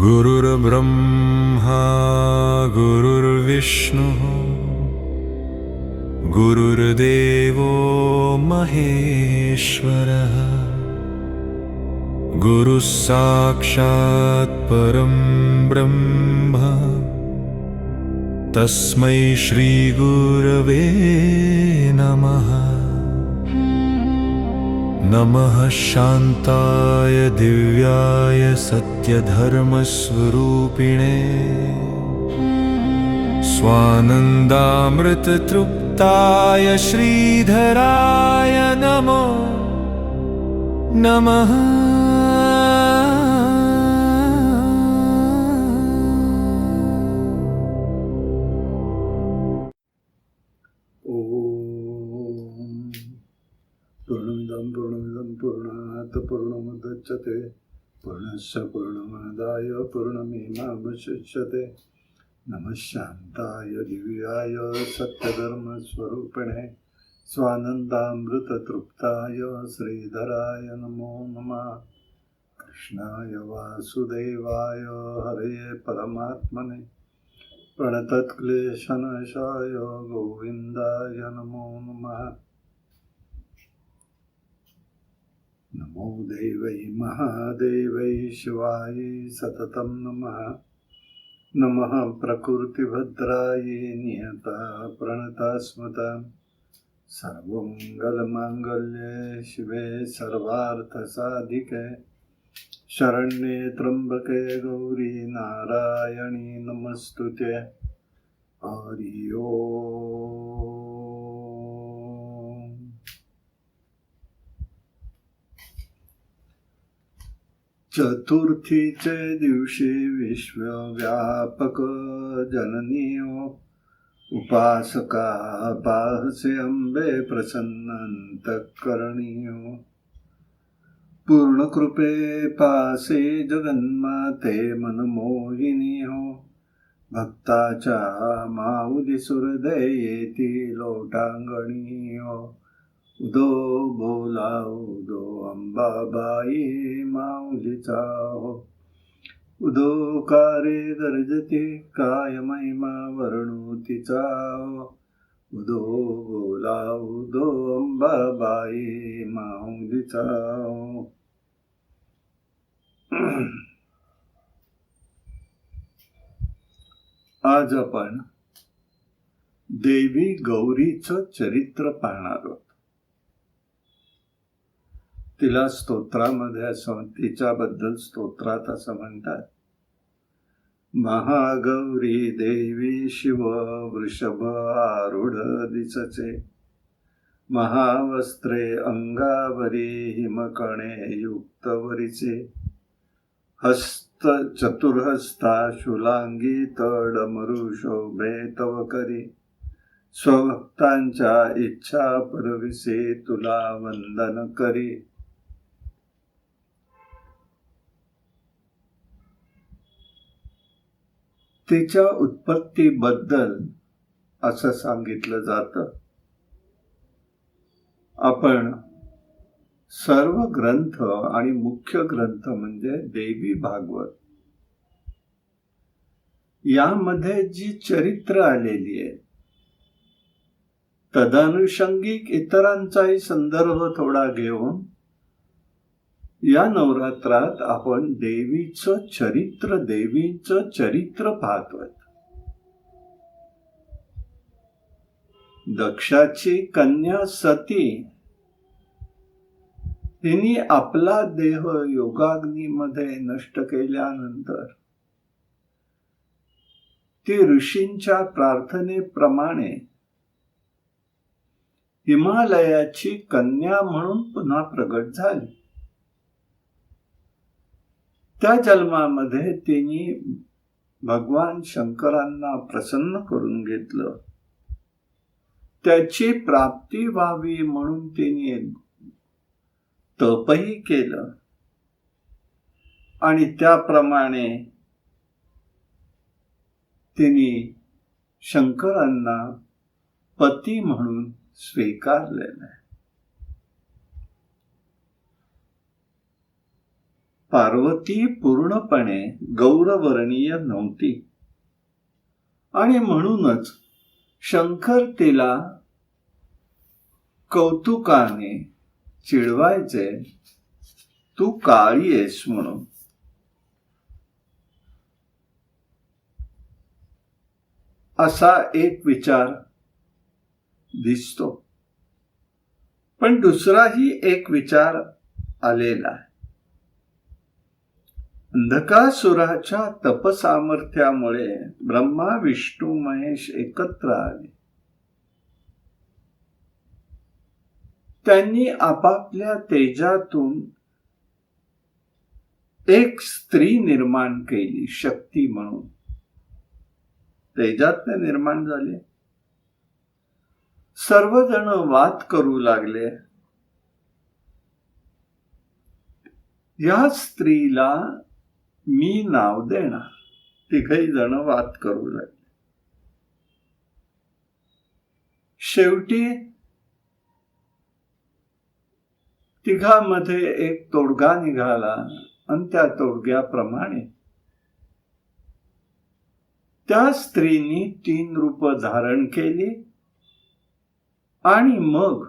गुरुर्ब्रह्मा गुरुर्विष्णुः गुरुर्देवो महेश्वरः गुरुः साक्षात् परं ब्रह्म तस्मै श्रीगुरवे नमः। नमः शान्ताय दिव्याय सत्यधर्मस्वरूपिणे स्वानन्दामृततृप्ताय श्रीधराय नमो नमः। पूर्णमिदं पूर्णात् पूर्णमुदच्यते पूर्णस्य पूर्णमादाय पूर्णमेवावशिष्यते। नमः शान्ताय दिव्याय सत्यधर्मस्वरूपिणे स्वानन्दामृततृप्ताय श्रीधराय नमो नमः। कृष्णाय वासुदेवाय हरये परमात्मने प्रणतक्लेशनाशाय गोविन्दाय नमो नमः। नमो देवै महादेवै शिवाय सततं नमः। नमः प्रकृतिभद्रायै नियता प्रणता स्मृता सर्वमङ्गलमाङ्गल्ये शिवे सर्वार्थसाधिके शरण्ये त्र्यम्बके गौरी नारायणी नमस्तुते। हरि ओम। चतुर्थीचे दिवशी विश्वव्यापक जननीयो उपासका पाहसे अंबे प्रसन्नंतःकरणीयो पूर्ण कृपे पासे जगन्माते मनमोहिनीयो भक्ताच्या माऊली सुरदयेती लोटांगणीयो उदो बोला उदो अंबाबाई माऊलीचा हो उदो कारे गर्जते काय महिमा वर्णुतीचा हो उदो बोला उदो अंबाबाई माऊलीचा हो। आज आपण देवी गौरीचं चरित्र पाहणार आहोत। तिला स्तोत्रामध्ये असं तिच्याबद्दल स्तोत्रात असं म्हणतात, महागौरी देवी शिव वृषभ आरूढ दिसचे महावस्त्रे अंगावरी हिमकणे युक्तवरीचे हस्त चतुर्हस्ता शूलांगी तडमरु शोभे तव करी स्वभक्तांच्या इच्छा परविसे तुला वंदन करी। तिच्या उत्पत्तीबद्दल असं सांगितलं जातं, आपण सर्व ग्रंथ आणि मुख्य ग्रंथ म्हणजे देवी भागवत यामध्ये जी चरित्र आलेली आहे तदानुषंगिक इतरांचाही संदर्भ थोडा घेऊन या नवरात्रात आपण देवीचं चरित्र पाहतोय। दक्षाची कन्या सती तिने आपला देह योगाग्नीमध्ये नष्ट केल्यानंतर ती ऋषींच्या प्रार्थनेप्रमाणे हिमालयाची कन्या म्हणून पुन्हा प्रगट झाली। त्या जन्मामध्ये तिने भगवान शंकरांना प्रसन्न करून घेतलं, त्याची प्राप्ती व्हावी म्हणून तिने तपही केलं आणि त्याप्रमाणे तिने शंकरांना पती म्हणून स्वीकारलेलं आहे। पार्वती पूर्णपणे गौरवर्णीय नव्हती आणि म्हणूनच शंकर तिला कौतुकाने चिडवायचे, तू काळी आहेस म्हणून. असा एक विचार दिसतो, पण दुसराही एक विचार आलेला आहे. अंधकासुराच्या तपसामर्थ्यामुळे ब्रह्मा विष्णू महेश एकत्र आले. त्यांनी आपापल्या तेजातून एक स्त्री निर्माण केली, शक्ती म्हणून. तेजातने निर्माण झाले. सर्वजण वाद करू लागले, या स्त्रीला मी नाव देणार. तिघही जण वाद करू लागले. शेवटी तिघांमध्ये एक तोडगा निघाला आणि त्या तोडग्याप्रमाणे त्या स्त्रीनी 3 रूप धारण केली आणि मग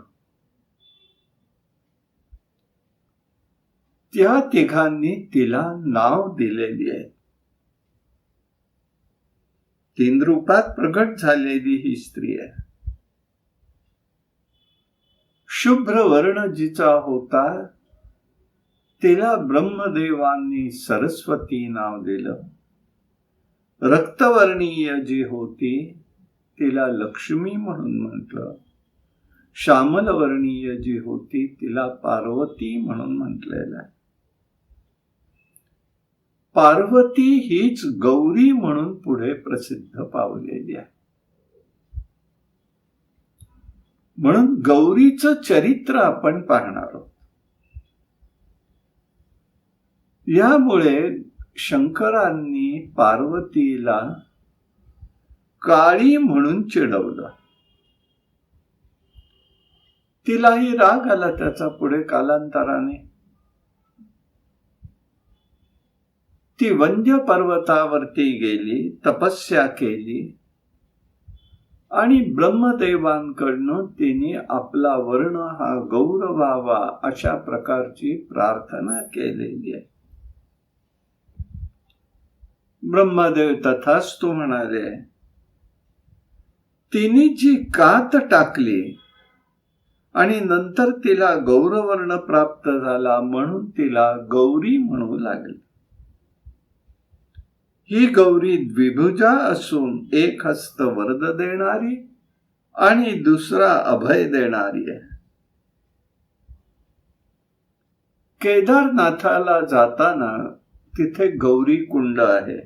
त्या तिघांनी तिला नाव दिलेली आहे. 3 रूपात प्रगट झालेली ही स्त्री आहे. शुभ्र वर्ण जिचा होता तिला ब्रह्मदेवांनी सरस्वती नाव दिलं. रक्तवर्णीय जी होती तिला लक्ष्मी म्हणून म्हटलं. श्यामलवर्णीय जी होती तिला पार्वती म्हणून म्हटलेलं आहे. पार्वती हीच गौरी म्हणून पुढे प्रसिद्ध पावलेली आहे. म्हणून गौरीचं चरित्र आपण पाहणार आहोत. यामुळे शंकरांनी पार्वतीला काळी म्हणून चिडवलं. तिलाही राग आला त्याचा पुढे कालांतराने. ती वंद्य पर्वतावरती गेली, तपस्या केली आणि ब्रह्मदेवांकडनं तिने आपला वर्ण हा गौर व्हावा अशा प्रकारची प्रार्थना केलेली आहे. ब्रह्मदेव तथास्तु म्हणाले. तिने जी कात टाकली आणि नंतर तिला गौरवर्ण प्राप्त झाला म्हणून तिला गौरी म्हणू लागले. ही गौरी द्विभुजा असून एक हस्त वरद देणारी आणि दुसरा अभय देणारी आहे. केदारनाथाला जाताना तिथे गौरी कुंड आहे.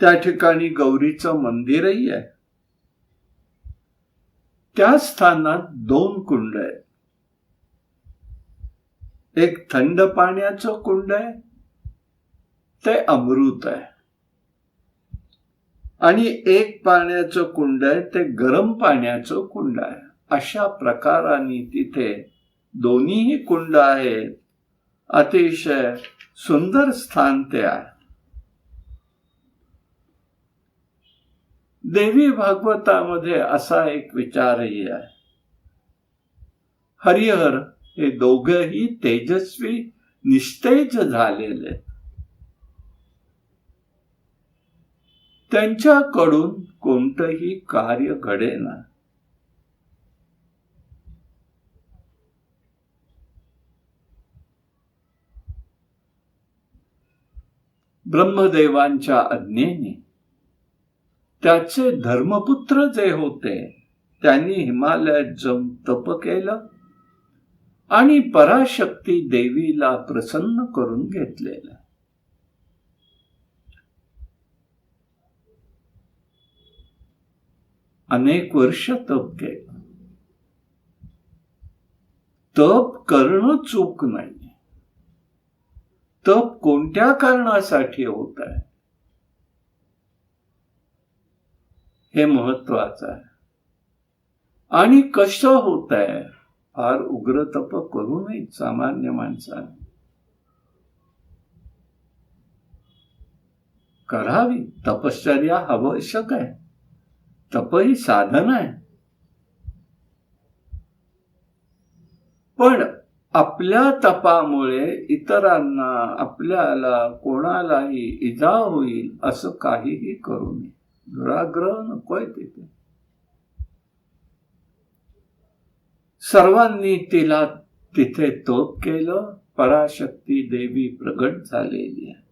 त्या ठिकाणी गौरीचं मंदिरही आहे. त्या स्थानात 2 कुंड आहेत. एक थंड पाण्याचं कुंड आहे, ते अमृत आहे. आणि एक पाण्याचं कुंड आहे, ते गरम पाण्याचं कुंड आहे. अशा प्रकाराने तिथे दोन्हीही कुंड आहेत. अतिशय सुंदर स्थान ते आहे. देवी भागवतामध्ये असा एक विचारही आहे. हरिहर हे दोघेही तेजस्वी निस्तेज झालेले. त्यांच्याकडून कोणतंही कार्य घडेना. ब्रह्मदेवांच्या आज्ञेने त्याचे धर्मपुत्र जे होते त्यांनी हिमालयात जाऊन तप केलं आणि पराशक्ती देवीला प्रसन्न करून घेतलेलं. अनेक वर्ष तप केलं. तप करणं चूक नाही. तप कोणत्या कारणासाठी होत आहे हे महत्वाचं आहे. आणि कसं होत आहे. फार उग्र तप करू नये सामान्य माणसाने. करावी. तपश्चर्या आवश्यक आहे. तप ही साधन आहे. पण आपल्या तपामुळे इतरांना, आपल्याला, कोणालाही इजा होईल असं काहीही करू नये. दुराग्रह नकोय तिथे. सर्वांनी तिला तिथे तोप केलं. पराशक्ती देवी प्रगट झालेली आहे.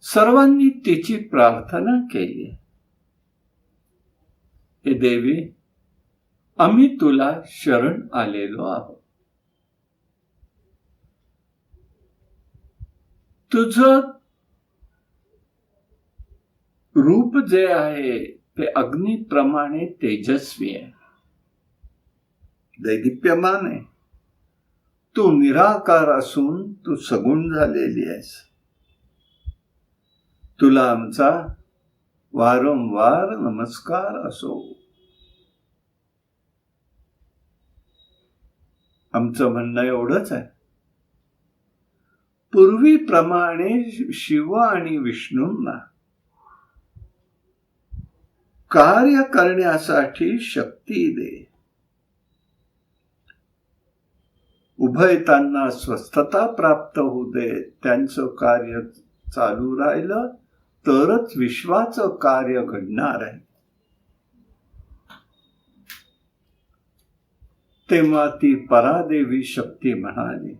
सर्वांनी तिची प्रार्थना केली. हे देवी, आम्ही तुला शरण आलेलो आहोत. तुझं रूप जे आहे ते अग्नीप्रमाणे तेजस्वी आहे, दैदिप्यमान आहे. तू निराकार असून तू सगुण झालेली आहेस. तुला आमचा वारंवार नमस्कार असो. आमचं म्हणणं एवढंच आहे. पूर्वीप्रमाणे शिव आणि विष्णूंना कार्य करण्यासाठी शक्ती दे. उभयतांना स्वस्थता प्राप्त होऊ दे. त्यांचं कार्य चालू राहिलं तरच विश्वाचं कार्य घडणार आहे. तेव्हा ती परादेवी शक्ती म्हणाली,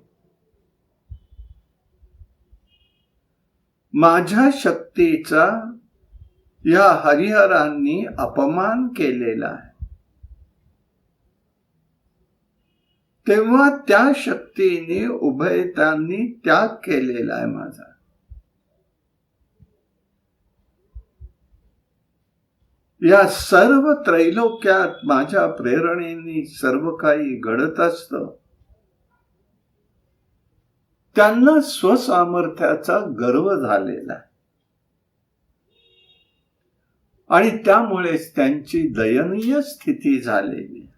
माझ्या शक्तीचा या हरिहरांनी अपमान केलेला आहे. तेव्हा त्या शक्तीने उभयतांनी त्याग केलेला आहे माझा. या सर्व त्रैलोक्यात माझ्या प्रेरणेने सर्व काही घडत असतं. त्यांना स्वसामर्थ्याचा गर्व झालेला आहे आणि त्यामुळेच त्यांची दयनीय स्थिती झालेली.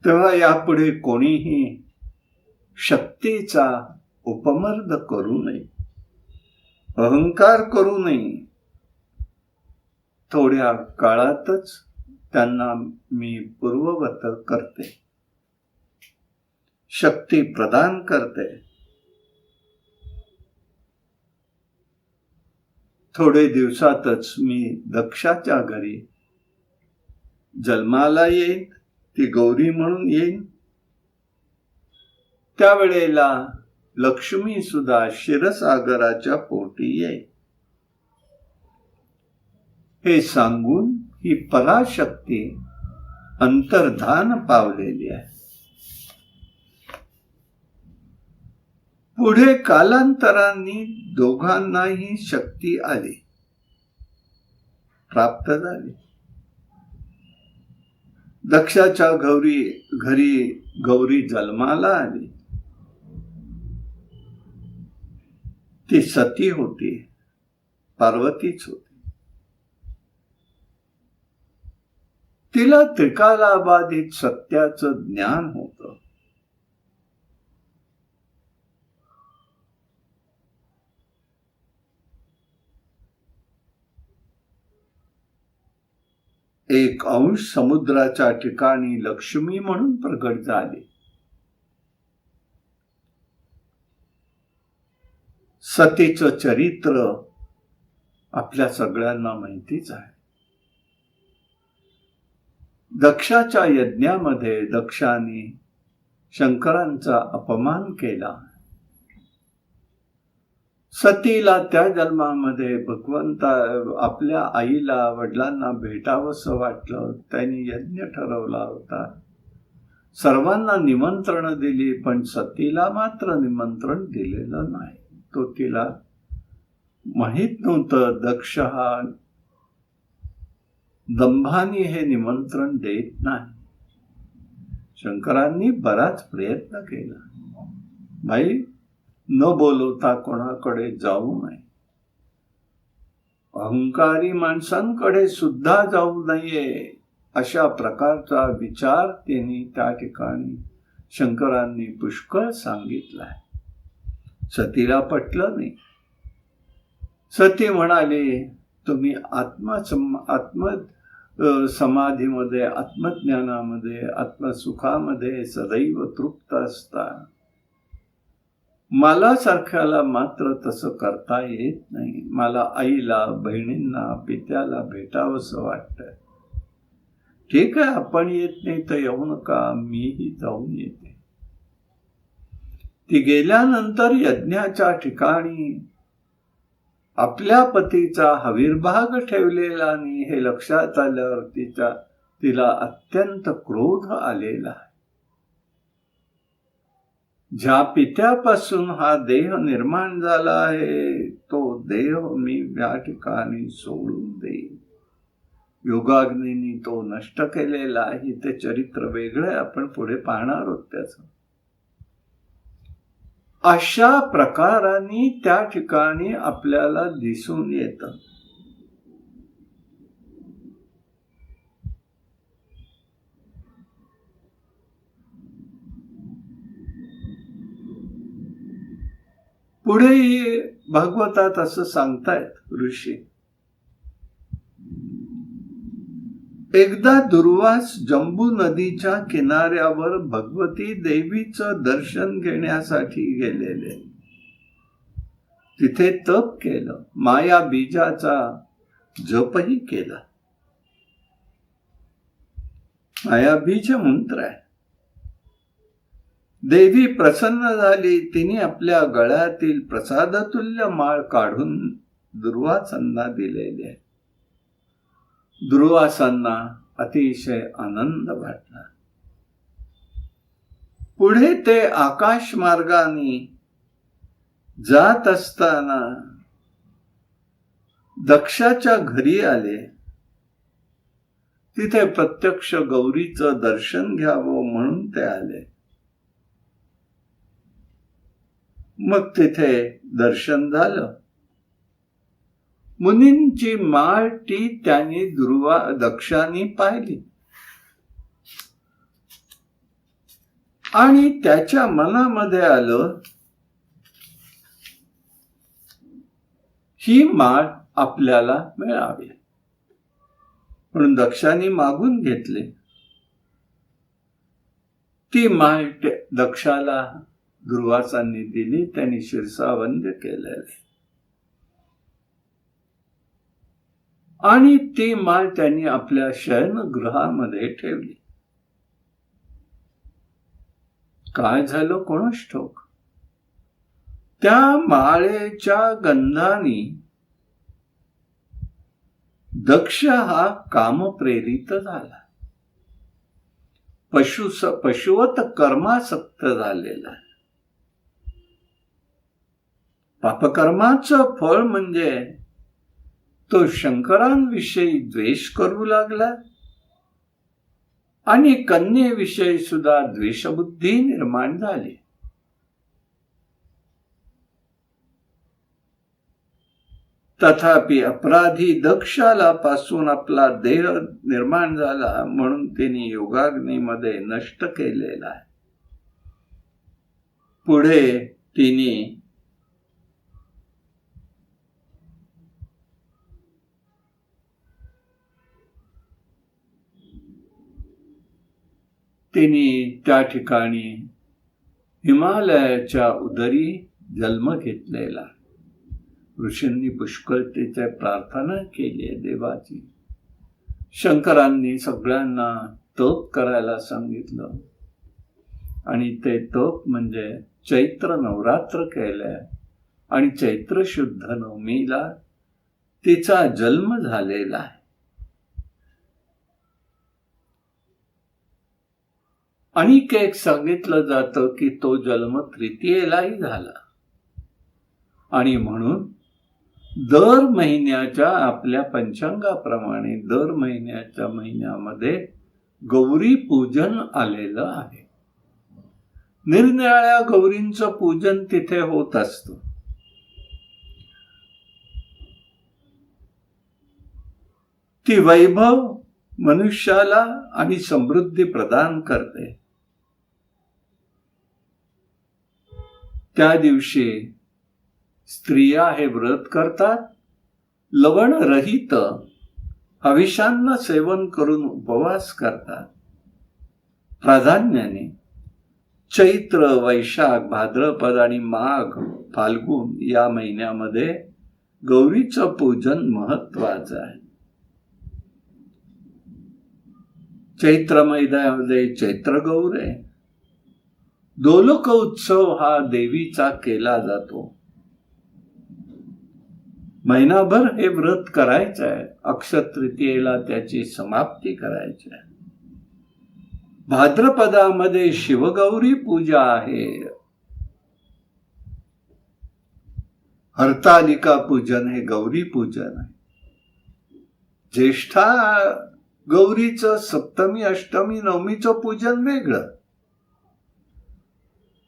तेव्हा यापुढे कोणीही शक्तीचा उपमर्द करू नये, अहंकार करू नये. थोड्या काळातच त्यांना मी पूर्ववत करते, शक्ती प्रदान करते. थोडे दिवसातच मी दक्षाच्या घरी जन्माला येईन. ती गौरी म्हणून येईन. त्यावेळेला लक्ष्मी सुद्धा क्षीरसागराच्या पोटी येईल. हे सांगून ही पराशक्ती अंतर्धान पावलेली आहे. पुढे कालांतरांनी दोघांनाही शक्ती आली, प्राप्त झाली. दक्षाच्या घरी गौरी जन्माला आली. ती सती होती, पार्वतीच होती. तिला त्रिकालाबाधित सत्याचं ज्ञान होतं. एक अंश समुद्राच्या ठिकाणी लक्ष्मी म्हणून प्रगट झाली. सतीचं चरित्र आपल्या सगळ्यांना माहितीच आहे. दक्षाच्या यज्ञामध्ये दक्षाने शंकरांचा अपमान केला. सतीला त्या जन्मामध्ये भगवंता आपल्या आईला, वडिलांना भेटावंसं वाटलं. त्यांनी यज्ञ ठरवला होता. सर्वांना निमंत्रण दिली, पण सतीला मात्र निमंत्रण दिलेलं नाही. तो तिला माहित नव्हतं. दक्ष हा दंभानी हे निमंत्रण देत नाही. शंकरांनी बराच प्रयत्न केला. भाई, न बोलवता कोणाकडे जाऊ नये. अहंकारी माणसांकडे सुद्धा जाऊ नये, अशा प्रकारचा विचार त्यांनी त्या ठिकाणी शंकरांनी पुष्कळ सांगितलाय. सतीला पटलं नाही. सती म्हणाली, तुम्ही समाधीमध्ये, आत्मज्ञानामध्ये, आत्मसुखामध्ये सदैव तृप्त असता. मला सारख्याला मात्र तसं करता येत नाही. मला आईला, बहिणींना, पित्याला भेटावंसं वाटतंय. ठीक आहे, आपण येत नाही तर येऊ नका, मीही जाऊन येते. ती गेल्यानंतर यज्ञाच्या ठिकाणी आपल्या पतीचा हविर्भाग ठेवलेला आणि हे लक्षात आल्यावर तिला अत्यंत क्रोध आलेला. ज्या पित्यापासून हा देह निर्माण झाला आहे तो देह मी या ठिकाणी सोडून देईन. योगाग्नीने तो नष्ट केलेला आहे. ते चरित्र वेगळे, आपण पुढे पाहणार आहोत त्याचं. अशा प्रकाराने त्या ठिकाणी आपल्याला दिसून येतं. पुढेही भागवतात असं सांगतायत ऋषी. एकदा दुर्वास जंबू नदीच्या किनाऱ्यावर भगवती देवीचं दर्शन घेण्यासाठी गेलेले. तिथे तप केलं, माया बीजाचा जपही केला. माया बीज मंत्र आहे. देवी प्रसन्न झाली. तिने आपल्या गळ्यातील प्रसादतुल्य माळ काढून दुर्वासांना दिलेले. दुर्वासांना अतिशय आनंद वाटला. पुढे ते आकाश मार्गाने जात असताना दक्षाच्या घरी आले. तिथे प्रत्यक्ष गौरीचं दर्शन घ्यावं म्हणून ते आले. मग तिथे दर्शन झालं. मुनींची माळ ती त्यांनी दक्षाने पाहिली आणि त्याच्या मनामध्ये आलं, ही माळ आपल्याला मिळावी. म्हणून दक्षाने मागून घेतले. ती माळ दक्षाला दुर्वासांनी दिली. त्यांनी शिरसावंद्य केलेले आणि ती माळ त्यांनी आपल्या शयनगृहामध्ये ठेवली. काय झालं कोणास ठाऊक. त्या माळेच्या गंधाने दक्ष हा कामप्रेरित झाला. पशुवत कर्मासक्त झालेला. पापकर्माचं फळ म्हणजे तो शंकरांविषयी द्वेष करू लागला आणि कन्येविषयी सुद्धा द्वेषबुद्धी निर्माण झाली. तथापि अपराधी दक्षाला पासून आपला देह निर्माण झाला म्हणून त्यांनी योगाग्नीमध्ये नष्ट केलेला आहे. पुढे तिने त्या ठिकाणी हिमालयाच्या उदरी जन्म घेतलेला. ऋषींनी पुष्कळतेची प्रार्थना केली आहे देवाची. शंकरांनी सगळ्यांना तप करायला सांगितलं आणि ते तप म्हणजे चैत्र नवरात्र केलंय आणि चैत्र शुद्ध नवमीला तिचा जन्म झालेला आहे. आणि एक सांगितलं जातं की तो जन्म तृतीयेलाही झाला आणि म्हणून दर महिन्याच्या आपल्या पंचांगाप्रमाणे दर महिन्याच्या महिन्यामध्ये गौरी पूजन आलेलं आहे. निरनिराळ्या गौरींचं पूजन तिथे होत असतं. ती वैभव मनुष्याला आणि समृद्धी प्रदान करते. त्या दिवशी स्त्रिया हे व्रत करतात. लवण रहित हविषांना सेवन करून उपवास करतात. प्राधान्याने चैत्र, वैशाख, भाद्रपद आणि माघ, फाल्गुन या महिन्यामध्ये गौरीचं पूजन महत्वाचं आहे. चैत्र महिन्यामध्ये चैत्र गौर आहे. दोलक उत्सव हा देवीचा केला जातो. महिनाभर हे व्रत करायचं आहे. अक्षय तृतीयेला त्याची समाप्ती करायची आहे. भाद्रपदामध्ये शिवगौरी पूजा आहे. हरतालिका पूजन हे गौरी पूजन आहे. ज्येष्ठा गौरीचं सप्तमी, अष्टमी, नवमीचं पूजन वेगळं.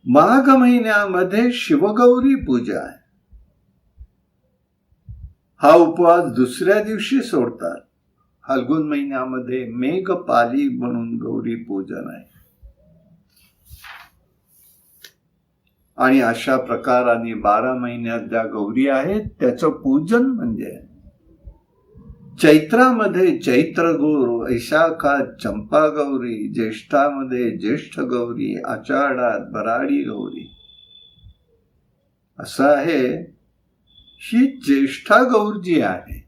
माघ महिन्यामध्ये शिवगौरी पूजा आहे. हा उपवास दुसऱ्या दिवशी सोडतात. फाल्गुन महिन्यामध्ये मेघपाली म्हणून गौरी पूजन आहे. आणि अशा प्रकाराने 12 महिन्यात ज्या गौरी आहेत त्याचं पूजन म्हणजे चैत्रामध्ये चैत्र गौर, वैशाखात चंपा गौरी, ज्येष्ठामध्ये ज्येष्ठ गौरी, आषाढात भराडी गौरी असं आहे. ही ज्येष्ठा गौर जी आहे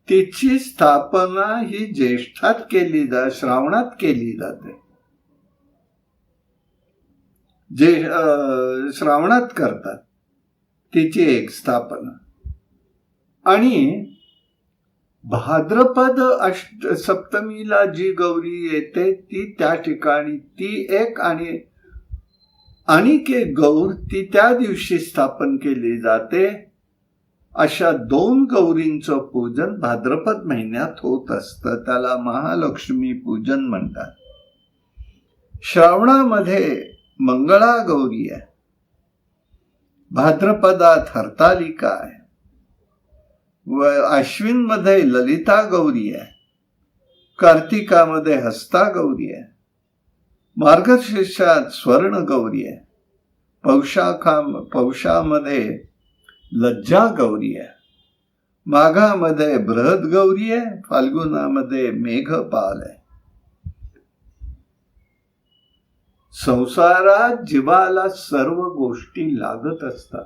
तिची स्थापना ही ज्येष्ठात केली जाते, श्रावणात केली जाते. जे श्रावणात करतात तिची एक स्थापना. आणि भाद्रपद सप्तमीला जी गौरी येते ती त्या ठिकाणी ती एक आणि एक गौर ती त्या दिवशी स्थापन केली जाते. अशा 2 गौरींचं पूजन भाद्रपद महिन्यात होत असतं. त्याला महालक्ष्मी पूजन म्हणतात. श्रावणामध्ये मंगळा गौरी आहे. भाद्रपदात हरतालिका आहे. व अश्विन मध्ये ललिता गौरी आहे. कार्तिकामध्ये हस्ता गौरी आहे. मार्गशीर्षात स्वर्ण गौरी आहे. पौषामध्ये लज्जा गौरी आहे. माघामध्ये बृहद गौरी आहे. फाल्गुनामध्ये मेघपाल आहे. संसारात जीवाला सर्व गोष्टी लागत असतात.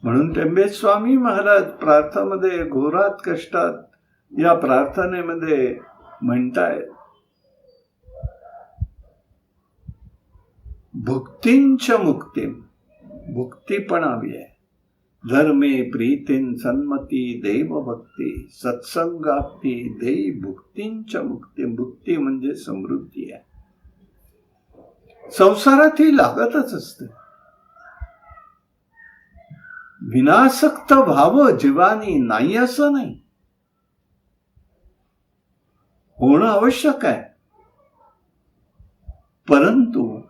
म्हणून टेंबेस्वामी महाराज प्रार्थनेमध्ये घोरात कष्टात या प्रार्थनेमध्ये म्हणतायत, भुक्तींच मुक्तीम, भुक्ती पण हवी आहे. धर्मे प्रीतीन सन्मती देवभक्ती सत्संगाप्ती देई भुक्तींच मुक्ती. भुक्ती म्हणजे समृद्धी आहे. संसारात ही लागतच असते. विनासक्त व्हावं जीवानी नाही असं नाही, होणं आवश्यक आहे. परंतु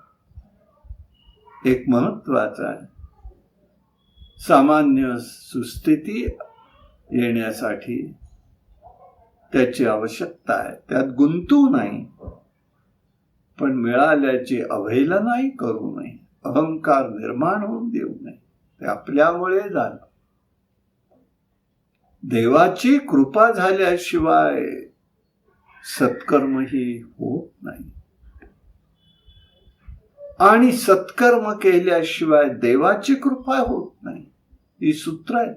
एक महत्वाचं आहे, सामान्य सुस्थिती येण्यासाठी त्याची आवश्यकता आहे. त्यात गुंतू नाही, पण मिळाल्याची अवहेलनाही करू नये. अहंकार निर्माण होऊन देऊ नये. ते आपल्यामुळे झालं. देवाची कृपा झाल्याशिवाय सत्कर्मही होत नाही. आणि सत्कर्म केल्याशिवाय देवाची कृपा होत नाही. ही सूत्र आहे.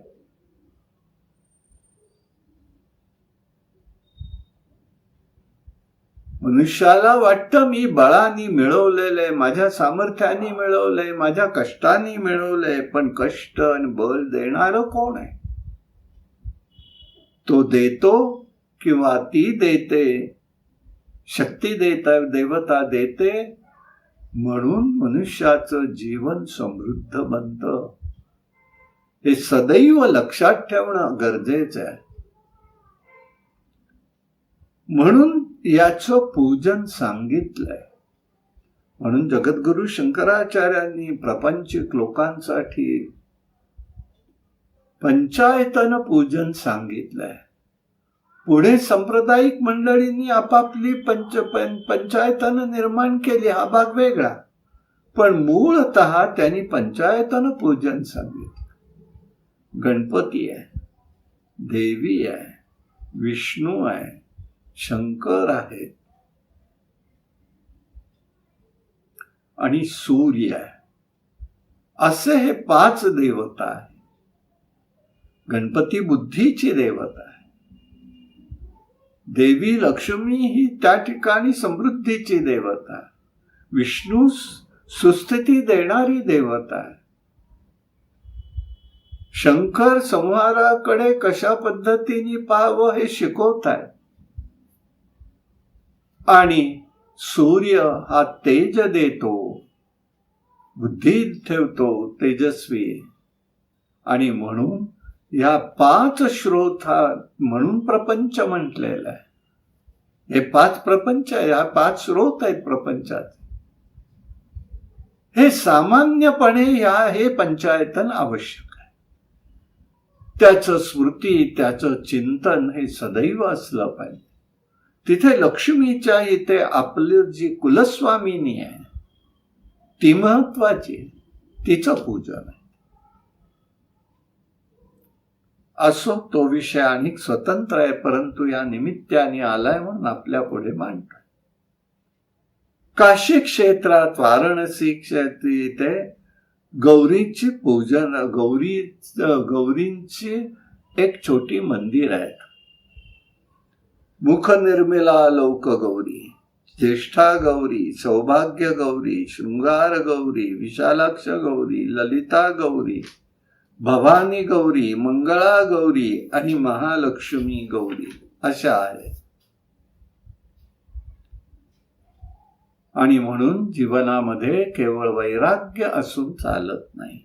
मनुष्याला वाटतं मी बळाने मिळवलेले, माझ्या सामर्थ्याने मिळवले, माझ्या कष्टाने मिळवले. पण कष्ट आणि बळ देणारं कोण आहे? तो देतो किंवा ती देते, शक्ती देवता देते. म्हणून मनुष्याचं जीवन समृद्ध बनतं. हे सदैव लक्षात ठेवणं गरजेचं आहे. म्हणून याचं पूजन सांगितलंय. म्हणून जगद्गुरु शंकराचार्यांनी प्रपंचिक लोकांसाठी पंचायतन पूजन सांगितलंय. पुढे सांप्रदायिक मंडळींनी आपापली पंचायतन निर्माण केली. हा भाग वेगळा. पण मूळतः त्यांनी पंचायतन पूजन सांगितलं. गणपती आहे, देवी आहे, विष्णू आहे, शंकर आहे आणि सूर्य आहे. असे हे 5 देवता आहे. गणपती बुद्धीची देवता आहे. देवी लक्ष्मी ही त्या ठिकाणी समृद्धीची देवता आहे. विष्णू सुस्थिती देणारी देवता आहे. शंकर संहाराकडे कशा पद्धतीने पाहावं हे शिकवत आहे. आणि सूर्य हा तेज देतो, बुद्धी ठेवतो, तेजस्वी. आणि म्हणून या 5 स्रोत म्हणून प्रपंच म्हटलेला आहे. हे 5 प्रपंच आहे, हा 5 स्रोत आहेत प्रपंचात. हे सामान्यपणे हे पंचायतन आवश्यक आहे. त्याचं स्मृती, त्याचं चिंतन हे सदैव असलं पाहिजे. तिथे लक्ष्मीच्या इथे आपली जी कुलस्वामिनी आहे ती महत्वाची, तिचं पूजन आहे. असो, तो विषय अनेक स्वतंत्र आहे, परंतु या निमित्ताने आलाय म्हणून आपल्या पुढे मांडतो. काशी क्षेत्रात, वाराणसी क्षेत्री इथे गौरीची पूजन, गौरींची एक छोटी मंदिर आहे. मुख निर्मिला लोक गौरी, ज्येष्ठा गौरी, सौभाग्य गौरी, शृंगार गौरी, विशालाक्ष गौरी, ललिता गौरी, भवानी गौरी, मंगळा गौरी आणि महालक्ष्मी गौरी अशा आहेत. आणि म्हणून जीवनामध्ये केवळ वैराग्य असून चालत नाही.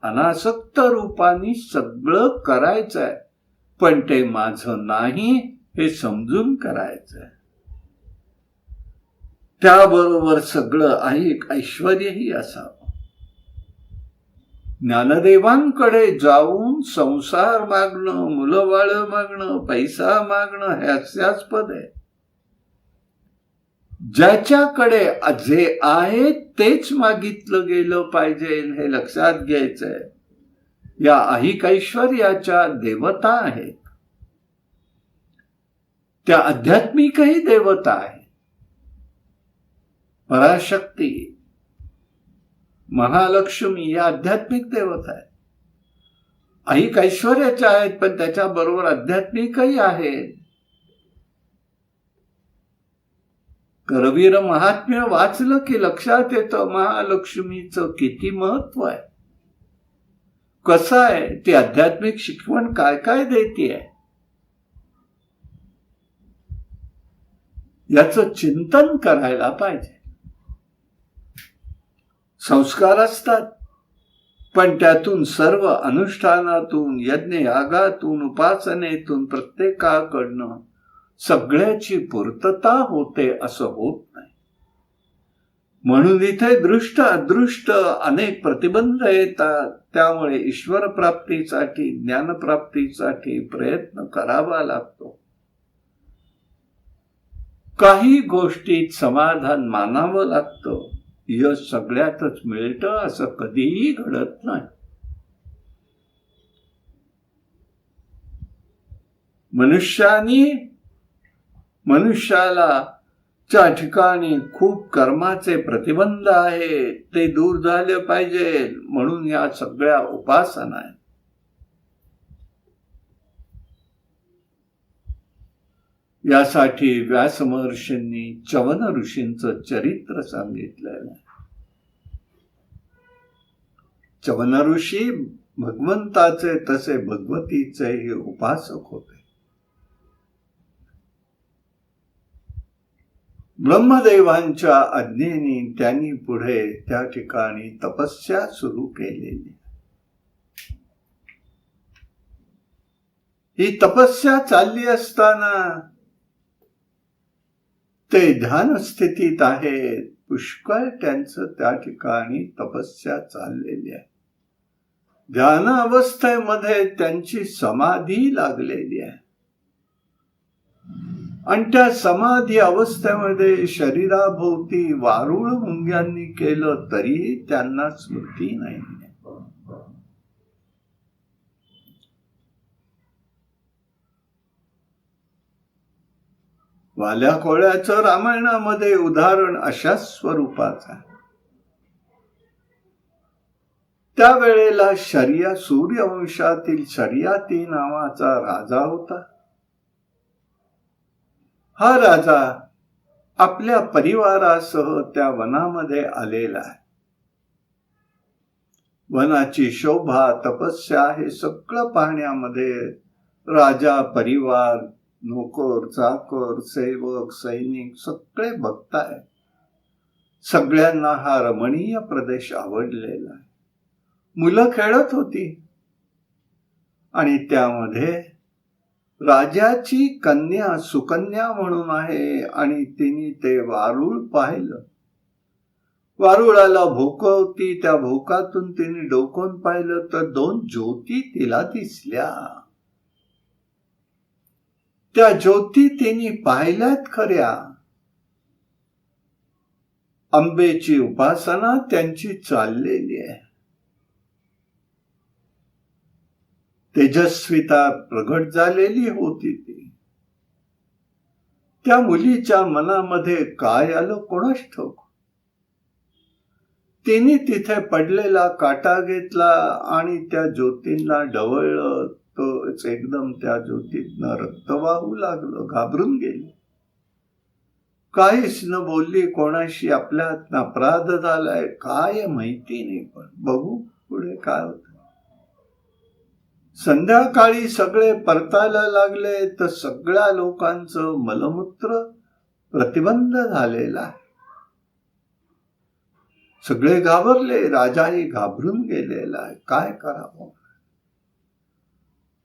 अनासक्त रूपाने सगळं करायचंय, पण ते माझं नाही हे समजून करायचंय. त्याबरोबर सगळं ऐश्वर्यही असावं. ज्ञानदेवांकडे जाऊन संसार मागणं, मुलंबाळ मागणं, पैसा मागणं हे हास्यास्पद आहे. ज्याच्याकडे जे आहे तेच मागितलं गेलं पाहिजे हे लक्षात घ्यायचंय. या ऐहिक ऐश्वर्याच्या देवता आहेत, त्या आध्यात्मिकही देवता आहे. पराशक्ती, महालक्ष्मी या आध्यात्मिक देवता आहेत. ऐहिक ऐश्वर्याच्या आहेत, पण त्याच्याबरोबर आध्यात्मिकही आहेत. करवीर महात्म्य वाचलं की लक्षात येतं महालक्ष्मीचं किती महत्व आहे. कसं आहे, ती आध्यात्मिक शिकवण काय काय देतीये याचं चिंतन करायला पाहिजे. संस्कार असतात, पण त्यातून सर्व अनुष्ठानातून, यज्ञ यागातून, उपासनेतून प्रत्येकाकडनं सगळ्याची पूर्तता होते असं होत नाही. म्हणून इथे दृष्ट अदृष्ट अनेक प्रतिबंध येतात. त्यामुळे ईश्वर प्राप्तीसाठी, ज्ञानप्राप्तीसाठी प्रयत्न करावा लागतो. काही गोष्टीत समाधान मानावं लागतं. यश सगळ्यातच मिळतं असं कधीही घडत नाही. मनुष्याला च्या ठिकाणी खूप कर्माचे प्रतिबंध आहे, ते दूर झाले पाहिजे. म्हणून या सगळ्या उपासना आहेत. यासाठी व्यास महर्षींनी चवन ऋषींचं चरित्र सांगितलेलं आहे. चवन ऋषी भगवंताचे तसे भगवतीचेही उपासक होते. ब्रह्मदेवांच्या आज्ञेने त्यांनी पुढे त्या ठिकाणी तपस्या सुरू केलेली. ही तपस्या चालली असताना ते ध्यान स्थितीत आहेत. पुष्कळ त्यांचं त्या ठिकाणी तपस्या चाललेली आहे. ध्यान अवस्थेमध्ये त्यांची समाधी लागलेली आहे. आणि त्या समाधी अवस्थेमध्ये शरीराभोवती वारुळ मुंग्यांनी केलं तरीही त्यांना स्मृती नाही. वाल्या कोळ्याचं रामायणामध्ये उदाहरण अशाच स्वरूपाचं आहे. त्यावेळेला सूर्यवंशातील शर्याती नावाचा राजा होता. हा राजा आपल्या परिवारासह त्या वनामध्ये आलेला आहे. वनाची शोभा, तपस्या हे सगळं पाहण्यामध्ये राजा, परिवार, नोकर, चाकर, सेवक, सैनिक सगळे बघताय. सगळ्यांना हा रमणीय प्रदेश आवडलेला आहे. मुलं खेळत होती आणि त्यामध्ये राजाची कन्या सुकन्या म्हणून आहे आणि तिने ते वारुळ पाहिलं. वारुळाला भोक होती. त्या भोकातून तिने डोकून पाहिलं तर 2 ज्योती तिला दिसल्या. त्या ज्योती तिने पाहिल्यात खऱ्या. अंबेची उपासना त्यांची चाललेली आहे. तेजस्विता प्रगट झालेली होती ती. त्या मुलीच्या मनामध्ये काय आलं कोणास ठाऊक. तिने तिथे पडलेला काटा घेतला आणि त्या ज्योतींना ढवळलं. तो एकदम त्या ज्योतीतनं रक्त वाहू लागलं. घाबरून गेली. काहीच न बोलली कोणाशी. आपल्या हातनं अपराध झालाय काय माहिती नाही. पण बघू पुढे काय होत. संध्याकाळी सगळे परतायला लागले तर सगळ्या लोकांचं मलमूत्र प्रतिबंध झालेला आहे. सगळे घाबरले. राजाही घाबरून गेलेला आहे. काय करावं.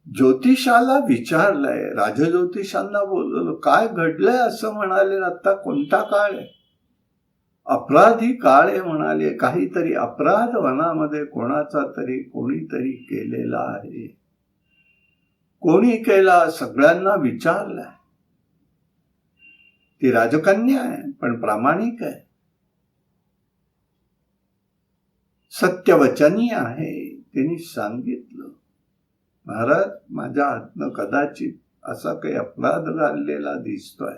ज्योतिषाला विचारलंय. राजज्योतिषांना बोलवलं. काय घडलंय असं म्हणाले. आता कोणता काळ आहे. अपराधी काळ आहे म्हणाले. काहीतरी अपराध वनामध्ये कोणाचा तरी कोणीतरी केलेला आहे. कोणी केला सगळ्यांना विचारलंय. ती राजकन्या आहे पण प्रामाणिक आहे. सत्यवचनी आहे. तिने सांगितलं महाराज माझ्या हातनं कदाचित असा काही अपराध घडलेला दिसतोय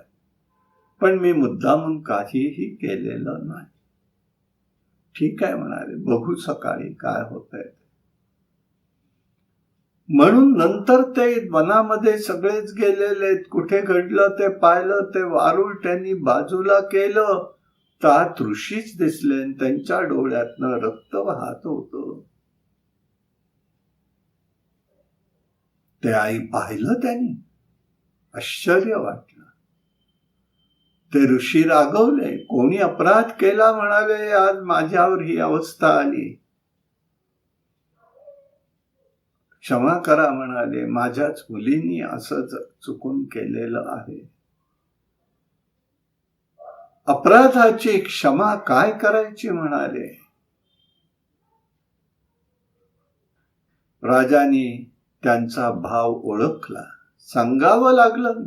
पण मी मुद्दामून काहीही केलेलं नाही. ठीक आहे म्हणाले. बघू सकाळी काय होतंय. म्हणून नंतर ते वनामध्ये सगळेच गेलेले. कुठे घडलं ते पाहिलं. ते वारुळ त्यांनी बाजूला केलं तर ऋषीच दिसले. त्यांच्या डोळ्यातनं रक्त वाहत होतं. ते आई पाहिलं त्यांनी. आश्चर्य वाटलं. ते ऋषी रागवले. कोणी अपराध केला म्हणाले. आज माझ्यावर ही अवस्था आली. क्षमा करा म्हणाले. माझ्याच मुलींनी असं चुकून केलेलं आहे. अपराधाची क्षमा काय करायची म्हणाले. राजाने त्यांचा भाव ओळखला. सांगावं लागलं.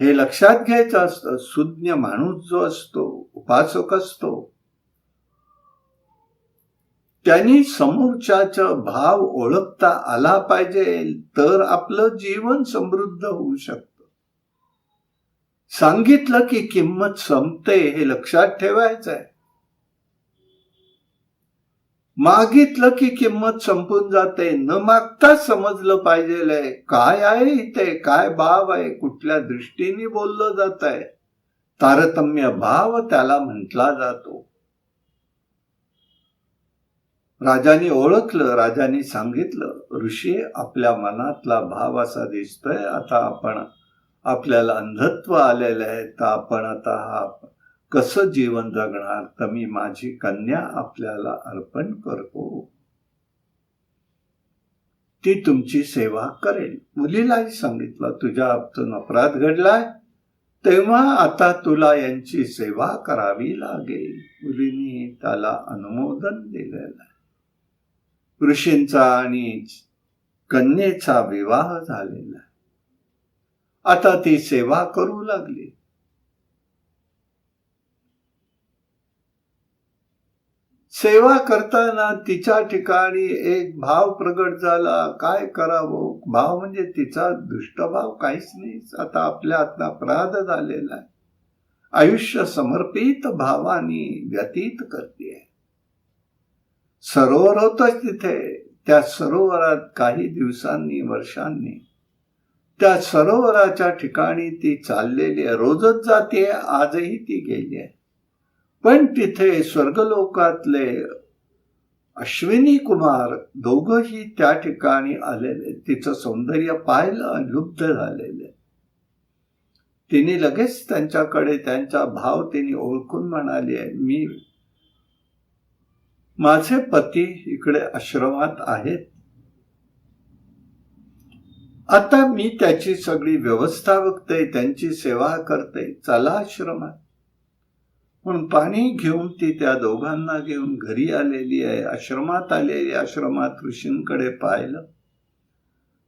हे लक्षात घ्यायचं असतं. सुज्ञ माणूस जो असतो, उपासक असतो, त्यांनी समोरच्याचा भाव ओळखता आला पाहिजे तर आपलं जीवन समृद्ध होऊ शकतं. सांगितलं की किंमत संपते हे लक्षात ठेवायचं आहे. मागितलं की किंमत संपून जाते. न मागताच समजलं पाहिजे काय आहे इथे, काय भाव आहे, कुठल्या दृष्टीने बोललं जात आहे. तारतम्य भाव त्याला म्हटला जातो. राजाने ओळखलं. राजाने सांगितलं ऋषी आपल्या मनातला भाव असा दिसतोय. आता आपण आपल्याला अंधत्व आलेलं आहे तर आपण आता हा कसं जीवन जगणार. तर मी माझी कन्या आपल्याला अर्पण करतो. ती तुमची सेवा करेल. मुलीलाही सांगितलं तुझ्या हातून अपराध घडलाय तेव्हा आता तुला यांची सेवा करावी लागेल. मुलीने त्याला अनुमोदन दिलेलं आहे. ऋषींचा आणि कन्येचा विवाह झालेला आहे. आता ती सेवा करू लागली. सेवा करताना तिच्या ठिकाणी एक भाव प्रगट झाला. काय करावं? भाव म्हणजे तिचा दुष्टभाव काहीच नाही. आता आपल्या हातनं अपराध झालेला आहे. आयुष्य समर्पित भावानी व्यतीत करते. सरोवर होतं तिथे. त्या सरोवरात काही दिवसांनी, वर्षांनी त्या सरोवराच्या ठिकाणी ती चाललेली आहे. रोजच जाते, आजही ती गेली आहे. पण तिथे स्वर्गलोकातले अश्विनी कुमार दोघंही त्या ठिकाणी आलेले. तिचं सौंदर्य पाहिलं, लुब्ध झालेले. तिने लगेच त्यांच्याकडे त्यांचा भाव तिने ओळखून म्हणाली आहे, मी माझे पती इकडे आश्रमात आहेत. आता मी त्याची सगळी व्यवस्था बघते, त्यांची सेवा करते. चला आश्रमात. म्हणून पाणी घेऊन ती त्या दोघांना घेऊन घरी आलेली आहे. आश्रमात आलेली. आश्रमात ऋषींकडे पाहिलं.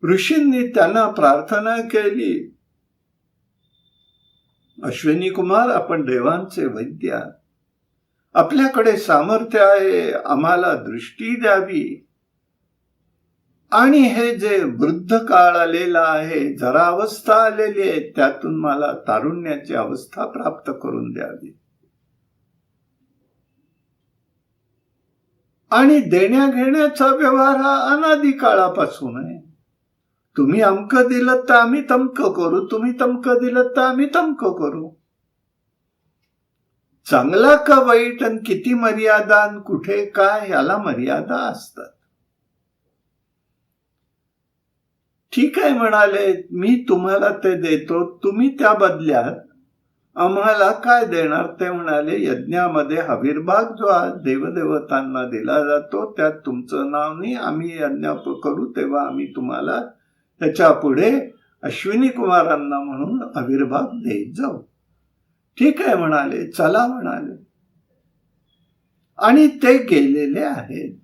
ऋषींनी त्यांना प्रार्थना केली, अश्विनी कुमार, आपण देवांचे वैद्य आहात. आपल्याकडे सामर्थ्य आहे, आम्हाला दृष्टी द्यावी. आणि हे जे वृद्ध काळ आलेला आहे, जरा अवस्था आलेली आहे, त्यातून मला तारुण्याची अवस्था प्राप्त करून द्यावी. आणि देण्या घेण्याचा व्यवहार हा अनादी काळापासून आहे. तुम्ही अमकं दिलं तर आम्ही तमकं करू, तुम्ही तमकं दिलं तर आम्ही तमकं करू. चांगला का वाईट आणि किती मर्यादा, कुठे काय, याला मर्यादा असतात. ठीक आहे म्हणाले, मी तुम्हाला ते देतो, तुम्ही त्या बदल्यात आम्हाला काय देणार? ते म्हणाले, यज्ञामध्ये हविर्भाग जो देवदेवतांना दिला जातो, त्यात तुमचं नाव नाही. आम्ही यज्ञ करू तेव्हा आम्ही तुम्हाला त्याच्या पुढे अश्विनी कुमारांना म्हणून हविर्भाग देत जाऊ. ठीक आहे म्हणाले, चला म्हणाले. आणि ते गेलेले आहेत.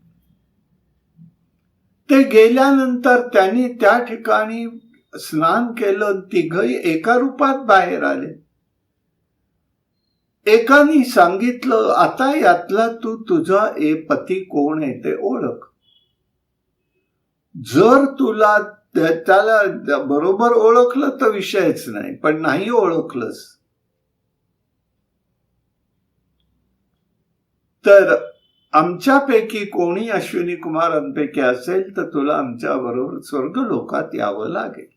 ते गेल्यानंतर त्यांनी त्या ठिकाणी स्नान केलं. तिघही एका रूपात बाहेर आले. एकाने सांगितलं, आता यातला तू तुझा पती कोण आहे ते ओळख. जर तुला त्याला बरोबर ओळखलं तर विषयच नाही, पण नाही ओळखलंस तर आमच्यापैकी कोणी अश्विनी कुमारांपैकी असेल तर तुला आमच्या बरोबर स्वर्गलोकात यावं लागेल.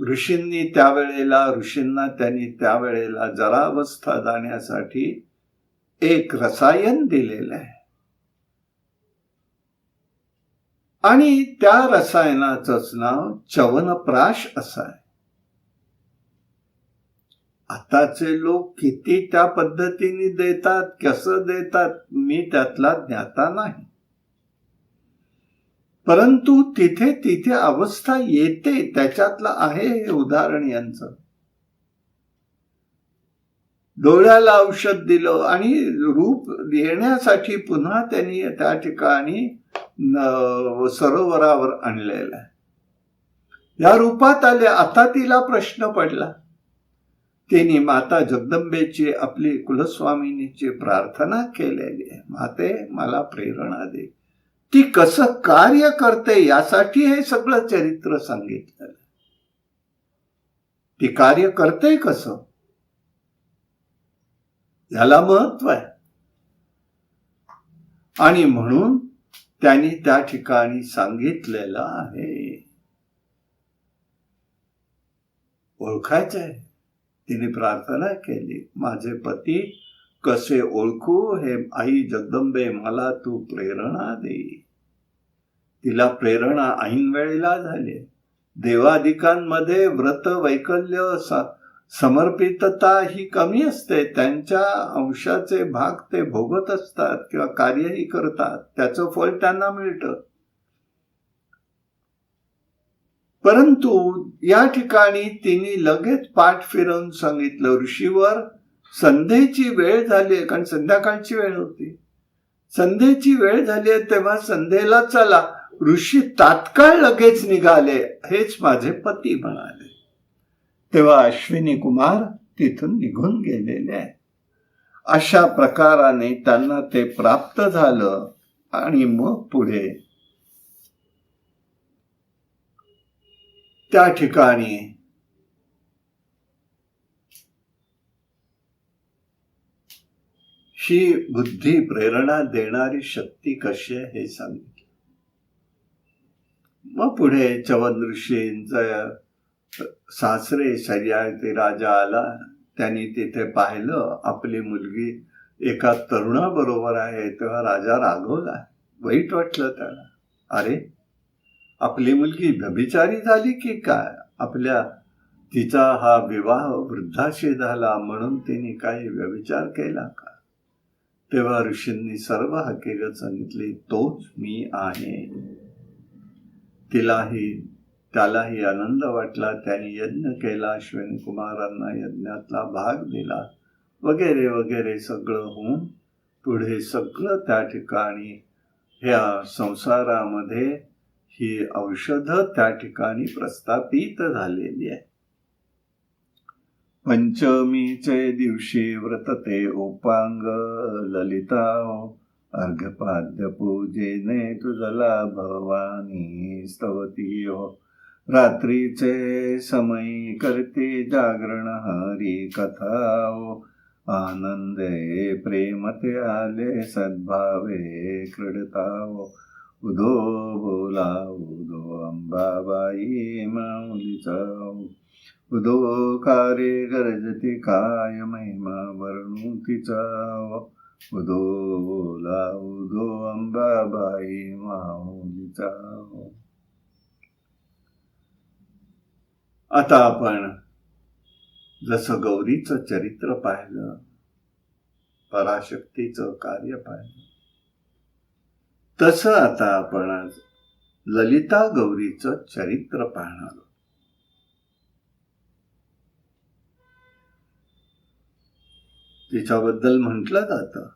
ऋषींना त्यांनी त्यावेळेला जरावस्था जाण्यासाठी एक रसायन दिलेलं आहे. आणि त्या रसायनाचंच नाव च्यवनप्राश असं आहे. आताचे लोक किती त्या पद्धतीने देतात, कसं देतात, मी त्यातला ज्ञाता नाही. परंतु तिथे अवस्था येते, त्याच्यातलं आहे हे उदाहरण यांचं. डोळ्याला औषध दिलं आणि रूप येण्यासाठी पुन्हा त्यांनी त्या ठिकाणी सरोवरावर आणलेलं आहे. या रूपात आले. आता तिला प्रश्न पडला. तिने माता जगदंबेची, आपली कुलस्वामिनीची प्रार्थना केलेली आहे, माते मला प्रेरणा दे. ती कसं कार्य करते यासाठी हे सगळं चरित्र सांगितलं. ती कार्य करते कसं, याला महत्व आहे. आणि म्हणून त्यांनी त्या ठिकाणी सांगितलेलं आहे. ओळखायचं आहे. तिने प्रार्थना केली, माझे पती कसे ओळखू हे आई जगदंबे, मला तू प्रेरणा दे. तिला प्रेरणा ऐन वेळेला झाली. देवादिकांमध्ये व्रत, वैकल्य, समर्पितता ही कमी असते. त्यांच्या अंशाचे भाग ते भोगत असतात किंवा कार्यही करतात, त्याचं फळ त्यांना मिळतं. परंतु या ठिकाणी तिने लगेच पाठ फिरवून सांगितलं, ऋषीवर संध्येची वेळ झाली आहे, कारण संध्याकाळची वेळ होती. संध्येची वेळ झाली आहे तेव्हा संध्येला चला. ऋषी तात्काळ लगेच निघाले. हेच माझे पती म्हणाले. तेव्हा अश्विनी कुमार तिथून निघून गेलेले आहे. अशा प्रकाराने त्यांना ते प्राप्त झालं आणि मग पुढे त्या ठिकाणी ही बुद्धी प्रेरणा देणारी शक्ती कशी आहे हे सांगितलं. मग पुढे चवन ऋषींचा सासरे शर्याती राजा आला. त्यांनी तिथे पाहिलं आपली मुलगी एका तरुणाबरोबर आहे. तेव्हा राजा रागवला, वाईट वाटलं त्याला. अरे, आपली मुलगी व्यभिचारी झाली की काय? तिचा हा विवाह वृद्धाशी झाला म्हणून तिने काही व्यभिचार केला का? तेव्हा ऋषींनी सर्व हकीकत सांगितली. तोच मी आहे. त्यालाही आनंद वाटला. त्याने यज्ञ केला, अश्विनी कुमारांना यज्ञातला भाग दिला, वगैरे वगैरे सगळं होऊन पुढे सगळं त्या ठिकाणी ह्या संसारामध्ये ही औषधं त्या ठिकाणी प्रस्थापित झालेली आहे. पंचमीचे दिवशी व्रत ते उपांग ललिता अर्घपाद्य पूजेने तुझला भवानी स्तवती हो. रात्रीचे समयी करते जागरण हरी कथा हो. आनंदे प्रेमते आले सद्भावे क्रीडता हो. उदो बोला उदो अंबाबाई माऊलीचा उदो कार्य गरजती काय महिमा वर्णू तिचा उदो बोला उदो अंबाबाई माऊलीचा. आता आपण जसं गौरीचं चरित्र पाहिलं, पराशक्तीचं कार्य पाहिलं, तसं आता आपण आज ललिता गौरीचं चरित्र पाहणार. तिच्याबद्दल म्हटलं जातं,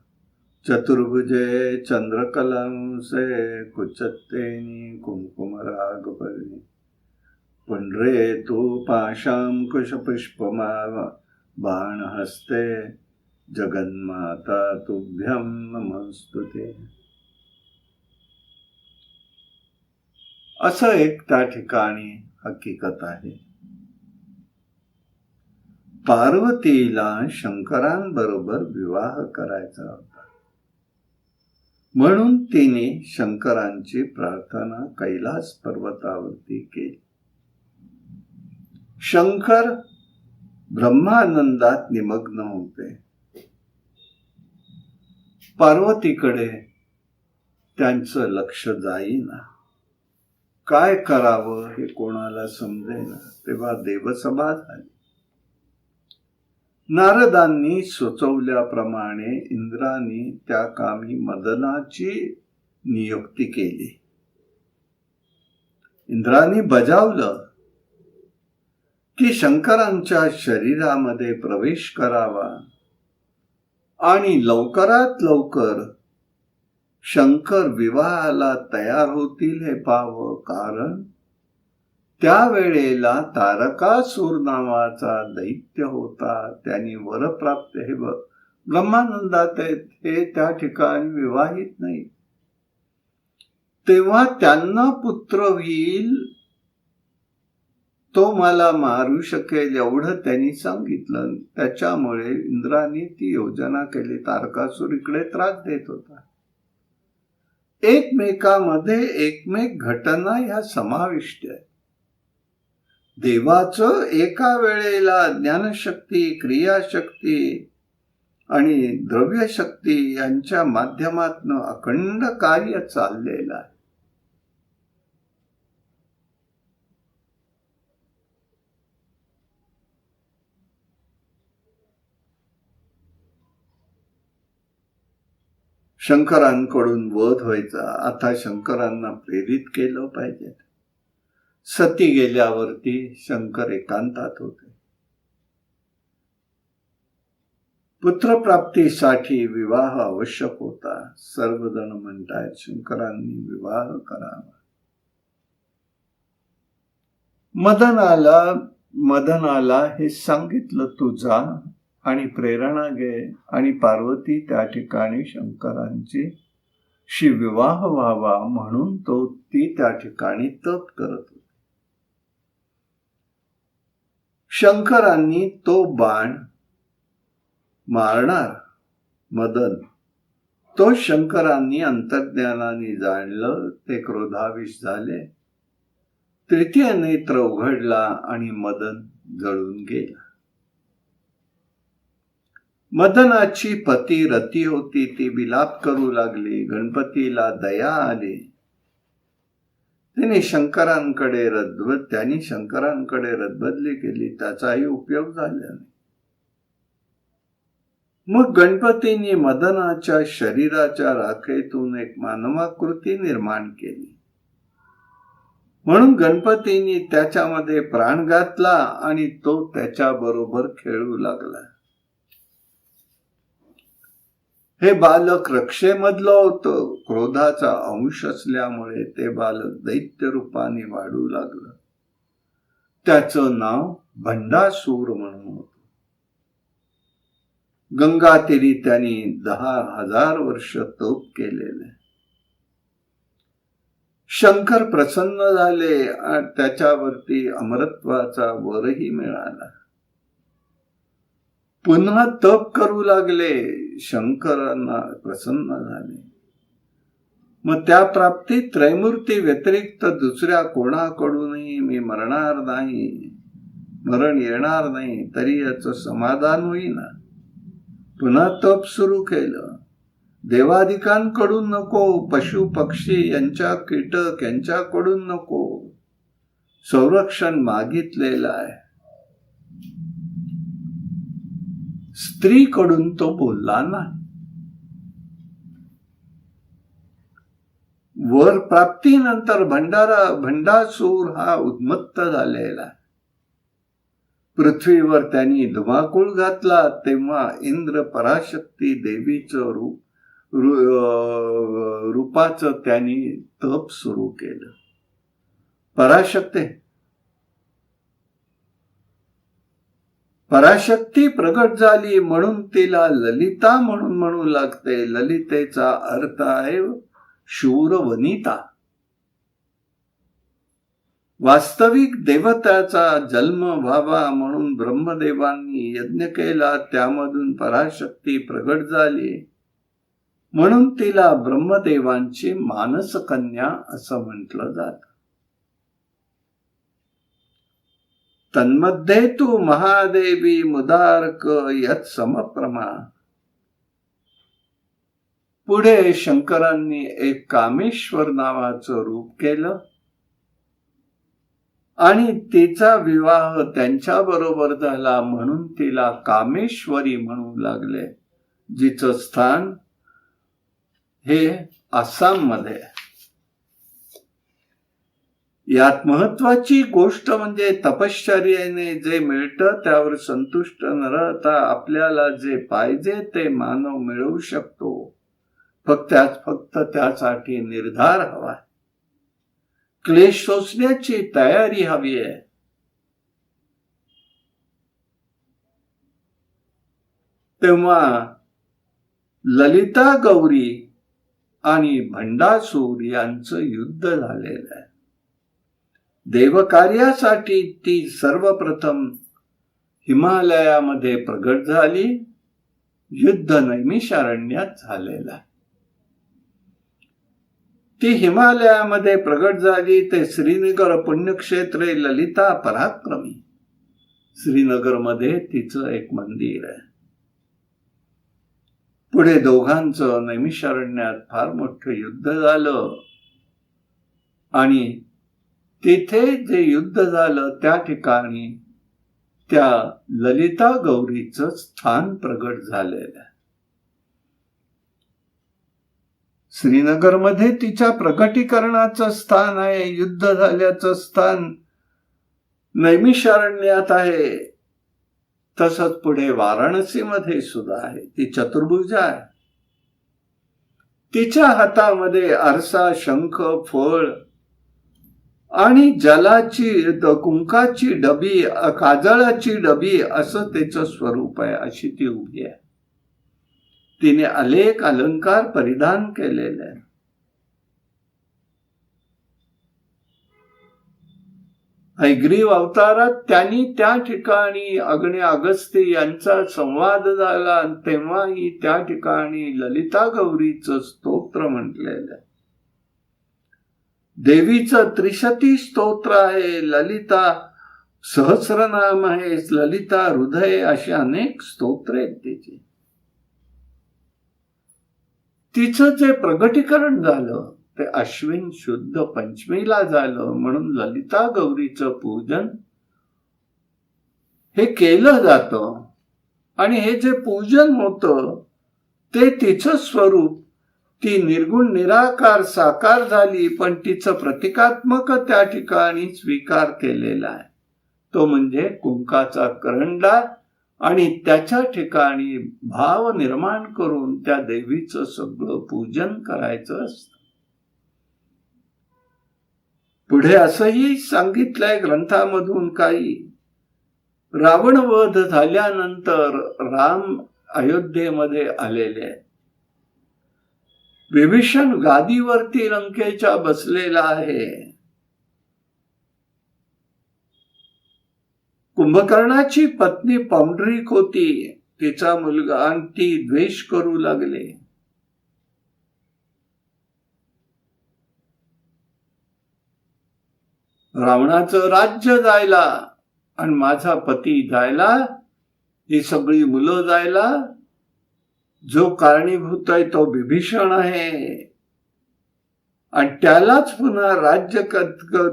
चतुर्भुजे चंद्रकलांसे कुचत्तेनी कुंकुमराग पर्णी पुंड्रे तू पाशां कुशपुष्पमा बाण हस्ते जगन्माता तुभ्यं नमस्तुते. असं एक त्या ठिकाणी हकीकत आहे. पार्वतीला शंकरांबरोबर विवाह करायचा होता, म्हणून तिने शंकरांची प्रार्थना कैलास पर्वतावरती केली. शंकर ब्रह्मानंदात निमग्न होते. पार्वतीकडे त्यांचं लक्ष जाईना. काय करावं हे कोणाला समजेना. तेव्हा देवसभा झाली. नारदांनी सुचवल्याप्रमाणे इंद्राने त्या कामी मदनाची नियुक्ती केली. इंद्राने बजावलं की शंकरांच्या शरीरामध्ये प्रवेश करावा आणि लवकरात लवकर शंकर विवाहाला तयार होतील हे पाहावं. कारण त्यावेळेला तारकासूर नावाचा दैत्य होता. त्यांनी वरप्राप्त हे ब्रह्मानंदात आहेत, हे त्या ठिकाणी विवाहित नाही. तेव्हा त्यांना पुत्र होईल, तो मला मारू शकेल एवढं त्यांनी सांगितलं. त्याच्यामुळे इंद्राने ती योजना केली. तारकासूर इकडे त्रास देत होता. एकमेकामध्ये एकमेक घटना ह्या समाविष्ट आहेत. देवाचं एका वेळेला ज्ञानशक्ती, क्रियाशक्ती आणि द्रव्यशक्ती यांच्या माध्यमातून अखंड कार्य चाललेलं आहे. शंकरांकडून वध व्हायचा. आता शंकरांना प्रेरित केलं पाहिजे. सती गेल्यावरती शंकर एकांतात होते. पुत्रप्राप्तीसाठी विवाह आवश्यक होता. सर्वजण म्हणतायत शंकरांनी विवाह करावा. मदनाला मदनाला हे सांगितलं, तू जा आणि प्रेरणा घे आणि पार्वती त्या ठिकाणी शंकरांची विवाह व्हावा म्हणून ती त्या ठिकाणी तप करत होती. शंकरांनी तो बाण मारणार मदन, तो शंकरांनी अंतर्ज्ञानाने जाणलं. ते क्रोधाविष झाले. तृतीय नेत्र उघडला आणि मदन जळून गेला. मदनाची पती रती होती, ती विलाप करू लागली. गणपतीला दया आली. त्यांनी शंकरांकडे रदबदली केली. त्याचाही उपयोग झाला नाही. मग गणपतींनी मदनाच्या शरीराच्या राखेतून एक मानवाकृती निर्माण केली. म्हणून गणपतींनी त्याच्यामध्ये प्राण घातला आणि तो त्याच्या बरोबर खेळू लागला. हे बालक रक्षेमधलं होतं. क्रोधाचा अंश असल्यामुळे ते बालक दैत्य रूपाने वाढू लागलं. त्याचं नाव भंडासूर म्हणून होतं. गंगातीरी त्यांनी 10,000 वर्ष तप केलेले. शंकर प्रसन्न झाले आणि त्याच्यावरती अमरत्वाचा वरही मिळाला. पुन्हा तप करू लागले. शंकरांना प्रसन्न झाले. मग त्या प्राप्तीत त्रैमूर्ती व्यतिरिक्त दुसऱ्या कोणाकडूनही मी मरणार नाही, मरण येणार नाही, तरी याचं समाधान होईना. पुन्हा तप सुरू केलं. देवादिकांकडून नको, पशु पक्षी यांच्या कीटक यांच्याकडून नको, संरक्षण मागितलेलं आहे. स्त्रीकडून तो बोलला नाही. वर प्राप्तीनंतर भंडासूर हा उन्मत्त झालेला आहे. पृथ्वीवर त्यांनी धुमाकूळ घातला. तेव्हा इंद्र पराशक्ती देवीचं रूपाचं त्यांनी तप सुरू केलं. पराशक्ती प्रगट झाली म्हणून तिला ललिता म्हणून म्हणू लागते. ललितेचा अर्थ आहे शूरवनिता. वास्तविक देवताचा जन्म व्हावा म्हणून ब्रह्मदेवांनी यज्ञ केला. त्यामधून पराशक्ती प्रगट झाली म्हणून तिला ब्रह्मदेवांची मानसकन्या असं म्हटलं जात. तन्मध्ये तू महादेवी मुदारक यत् समप्रमा. पुढे शंकरांनी एक कामेश्वर नावाचं रूप केलं आणि तिचा विवाह त्यांच्या बरोबर झाला म्हणून तिला कामेश्वरी म्हणू लागले, जिचं स्थान हे आसाम मध्ये. यात महत्वाची गोष्ट म्हणजे तपश्चर्येने जे मिळतं त्यावर संतुष्ट न राहता आपल्याला जे पाहिजे ते मानव मिळवू शकतो. फक्त त्यासाठी निर्धार हवा. क्लेश सोसण्याची तयारी हवी आहे. तेव्हा ललिता गौरी आणि भंडासूर यांचं युद्ध झालेलं आहे. देवकार्यासाठी ती सर्वप्रथम हिमालयामध्ये प्रगट झाली. युद्ध नैमिषारण्यात झालेलं आहे. ती हिमालयामध्ये प्रगट झाली ते श्रीनगर पुण्यक्षेत्रे ललिता पराक्रमी. श्रीनगरमध्ये तिचं एक मंदिर आहे. पुढे दोघांचं नैमिषारण्यात फार मोठं युद्ध झालं आणि तिथे जे युद्ध झालं त्या ठिकाणी त्या ललिता गौरीचं स्थान प्रगट झालेलं आहे. श्रीनगरमध्ये तिच्या प्रगटीकरणाचं स्थान आहे. युद्ध झाल्याचं स्थान नैमिषारण्यात आहे. तसंच पुढे वाराणसीमध्ये सुद्धा आहे. ती चतुर्भुजा आहे. तिच्या हातामध्ये आरसा, शंख, फळ आणि जलाची कुंकाची डबी, काजळाची डबी असं त्याचं स्वरूप आहे. अशी ती उभी आहे. तिने अनेक अलंकार परिधान केलेले आहे. हयग्रीव अवतारात त्यांनी त्या ठिकाणी अग्नि अगस्त्य यांचा संवाद झाला, तेव्हाही त्या ठिकाणी ललिता गौरीचं स्तोत्र म्हटलेलं आहे. देवीचं त्रिशती स्तोत्र आहे, ललिता सहस्रनाम आहे, ललिता हृदय, अशी अनेक स्तोत्र आहेत तिची. तिचं जे प्रगटीकरण झालं ते अश्विन शुद्ध पंचमीला झालं, म्हणून ललिता गौरीचं पूजन हे केलं जातं. आणि हे जे पूजन होतं ते तिचं स्वरूप, ती निर्गुण निराकार साकार झाली, पण तिचं प्रतिकात्मक त्या ठिकाणी स्वीकार केलेला आहे. तो म्हणजे कुंकाचा करंडा, आणि त्याच्या ठिकाणी भाव निर्माण करून त्या देवीचं सगळं पूजन करायचं असतं. पुढे असंही सांगितलंय ग्रंथामधून काही, रावणवध झाल्यानंतर राम अयोध्येमध्ये आलेले आहेत. विभीषण गादीवरती लंकेच्या बसलेला आहे. कुंभकर्णाची पत्नी पौंड्रिक होती, तिचा मुलगा, आणि ती द्वेष करू लागले. रावणाचं राज्य जायला आणि माझा पती जायला, ही सगळी मुलं जायला, जो कारणीभूत आहे तो विभीषण आहे, आणि त्यालाच पुन्हा राज्य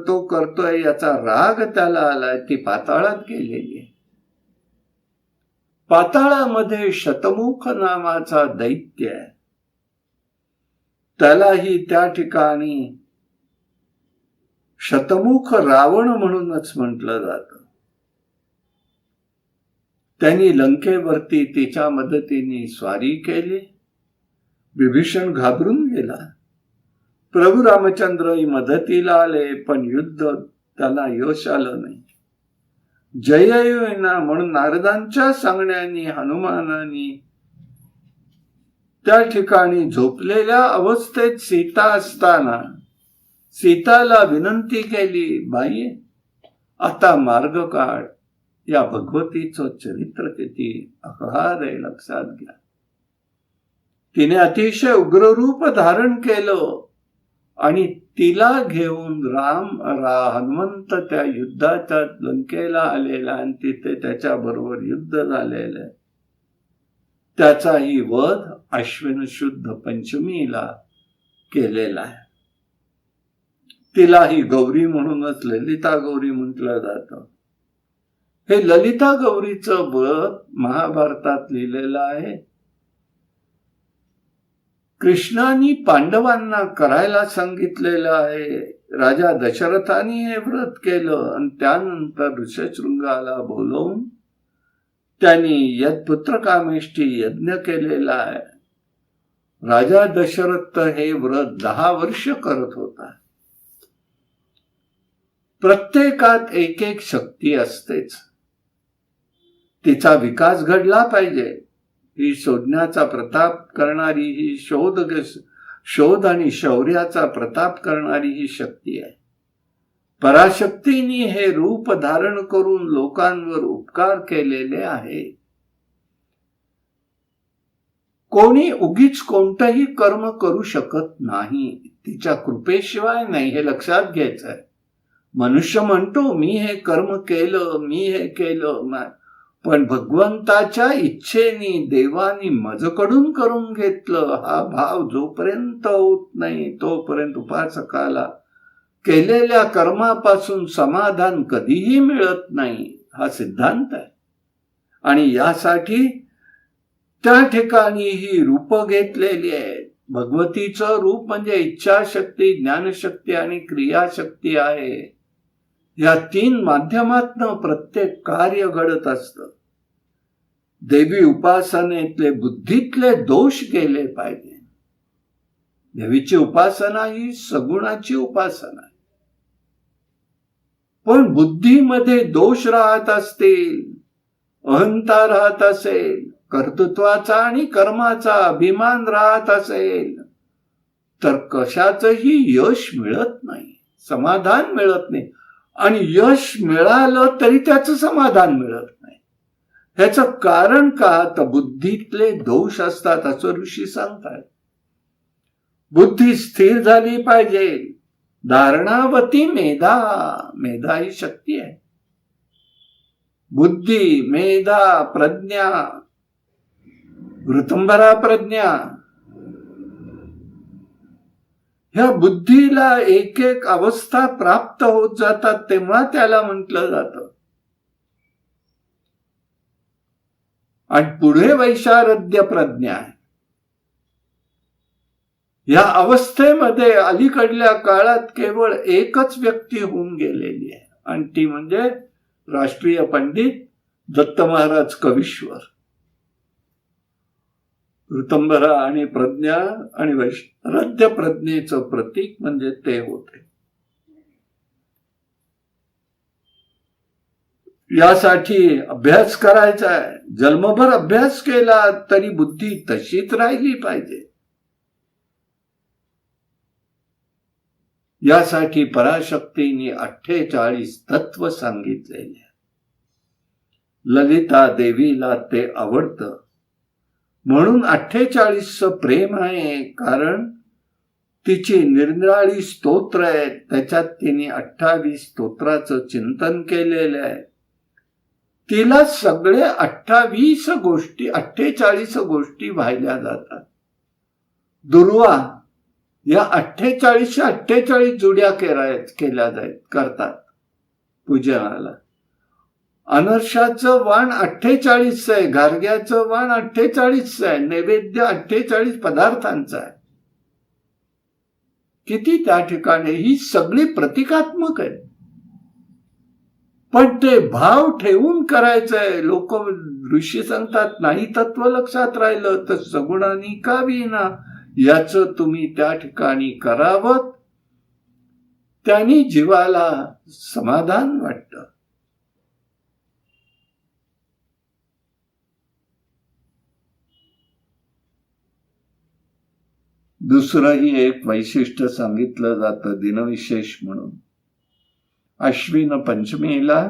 तो करतोय याचा राग त्याला आलाय. ती पाताळात गेलेली आहे. पाताळामध्ये शतमुख नावाचा दैत्य आहे, त्यालाही त्या ठिकाणी शतमुख रावण म्हणूनच म्हटलं जातं. त्यांनी लंकेवरती तिच्या मदतीने स्वारी केली. विभीषण घाबरून गेला. प्रभू रामचंद्रही मदतीला आले, पण युद्ध त्याला यश आलं नाही. जय होईना म्हणून नारदांच्या सांगण्याने हनुमानाने त्या ठिकाणी झोपलेल्या अवस्थेत सीता असताना सीताला विनंती केली, बाई आता मार्ग काढ. या भगवतीचं चरित्र किती अगाध आहे लक्षात घ्या. तिने अतिशय उग्र रूप धारण केलं आणि तिला घेऊन हनुमंत त्या युद्धाच्या लंकेला आलेला, आणि तिथे त्याच्या बरोबर युद्ध झालेलं आहे. त्याचाही वध अश्विन शुद्ध पंचमीला केलेला आहे. तिलाही गौरी म्हणूनच ललिता गौरी म्हटलं जातं. हे ललिता गौरीचं व्रत महाभारतात लिहिलेलं आहे. कृष्णाने पांडवांना करायला सांगितलेलं आहे. राजा दशरथाने हे व्रत केलं, आणि त्यानंतर ऋषशृंगाला बोलवून त्यांनी यत्पुत्रकामेष्ठी यज्ञ केलेला आहे. राजा दशरथ हे व्रत 10 वर्ष करत होता. प्रत्येकात एक एक शक्ती असतेच, तिचा विकास घडला पाहिजे. ही शोधण्याचा प्रताप करणारी, ही शोध आणि शौर्याचा प्रताप करणारी ही शक्ती आहे. पराशक्तीने हे रूप धारण करून लोकांवर उपकार केलेले आहे. कोणी उगीच कोणतंही कर्म करू शकत नाही, तिच्या कृपेशिवाय नाही, हे लक्षात घ्यायचं आहे. मनुष्य म्हणतो मी हे कर्म केलं, मी हे केलं, पण भगवंताच्या इच्छेने देवानी माझ्याकडून करून घेतलं हा भाव जोपर्यंत होत नाही तोपर्यंत उपासकाला केलेल्या कर्मापासून समाधान कधीही मिळत नाही, हा सिद्धांत आहे. आणि यासाठी त्या ठिकाणी ही रूप घेतलेली आहे. भगवतीचं रूप म्हणजे इच्छाशक्ती, ज्ञानशक्ती आणि क्रियाशक्ती आहे. या 3 माध्यमातनं प्रत्येक कार्य घडत असतं. देवी उपासनेतले बुद्धीतले दोष गेले पाहिजे. देवीची उपासना ही सगुणाची उपासना आहे. पण बुद्धीमध्ये दोष राहत असतील, अहंता राहत असेल, कर्तृत्वाचा आणि कर्माचा अभिमान राहत असेल, तर कशाचंही यश मिळत नाही, समाधान मिळत नाही. आणि यश मिळालं तरी त्याचं समाधान मिळत नाही. ह्याचं कारण का? तर बुद्धीतले दोष असतात, असं ऋषी सांगतात. बुद्धी स्थिर झाली पाहिजे. धारणावती मेधा, मेधा ही शक्ती आहे. बुद्धी, मेधा, प्रज्ञा, ऋतंभरा प्रज्ञा, ह्या बुद्धीला एक एक अवस्था प्राप्त होत जातात, तेव्हा त्याला म्हटलं जातं. आणि पुढे वैशारद्य प्रज्ञा आहे. या अवस्थेमध्ये अलीकडल्या काळात केवळ एकच व्यक्ती होऊन गेलेली आहे, आणि ती म्हणजे राष्ट्रीय पंडित दत्त महाराज कवीश्वर. ऋतंभरा आणि प्रज्ञा आणि वैशारद्य प्रज्ञेचं प्रतीक म्हणजे ते होते. यासाठी अभ्यास करायचा आहे. जन्मभर अभ्यास केला तरी बुद्धी तशीच राहिली पाहिजे. यासाठी पराशक्तीने 48 तत्व सांगितलेले. ललिता देवीला ते आवडतं म्हणून 48 प्रेम आहे, कारण तिची निरनिराळी स्तोत्र आहेत. त्याच्यात तिने 28 स्तोत्राचं चिंतन केलेलं आहे. तिला सगळे 48 गोष्टी वाहिल्या जातात. दुर्वा या 48 जुड्या केल्या करतात पूजनाला. अनर्शाचं वाण 48 आहे, गार्ग्याचं वाण 48 आहे, नैवेद्य 48 पदार्थांचा आहे. किती त्या ठिकाणी ही सगळी प्रतिकात्मक आहे. पण ते भाव ठेवून करायचंय. लोक ऋषी सांगतात नाही तत्व लक्षात राहिलं तर सगुणानी का विना, याचं तुम्ही त्या ठिकाणी करावं. त्यांनी जीवाला समाधान वाटतं. दुसरंही एक वैशिष्ट्य सांगितलं जातं दिनविशेष म्हणून. अश्विन पंचमीला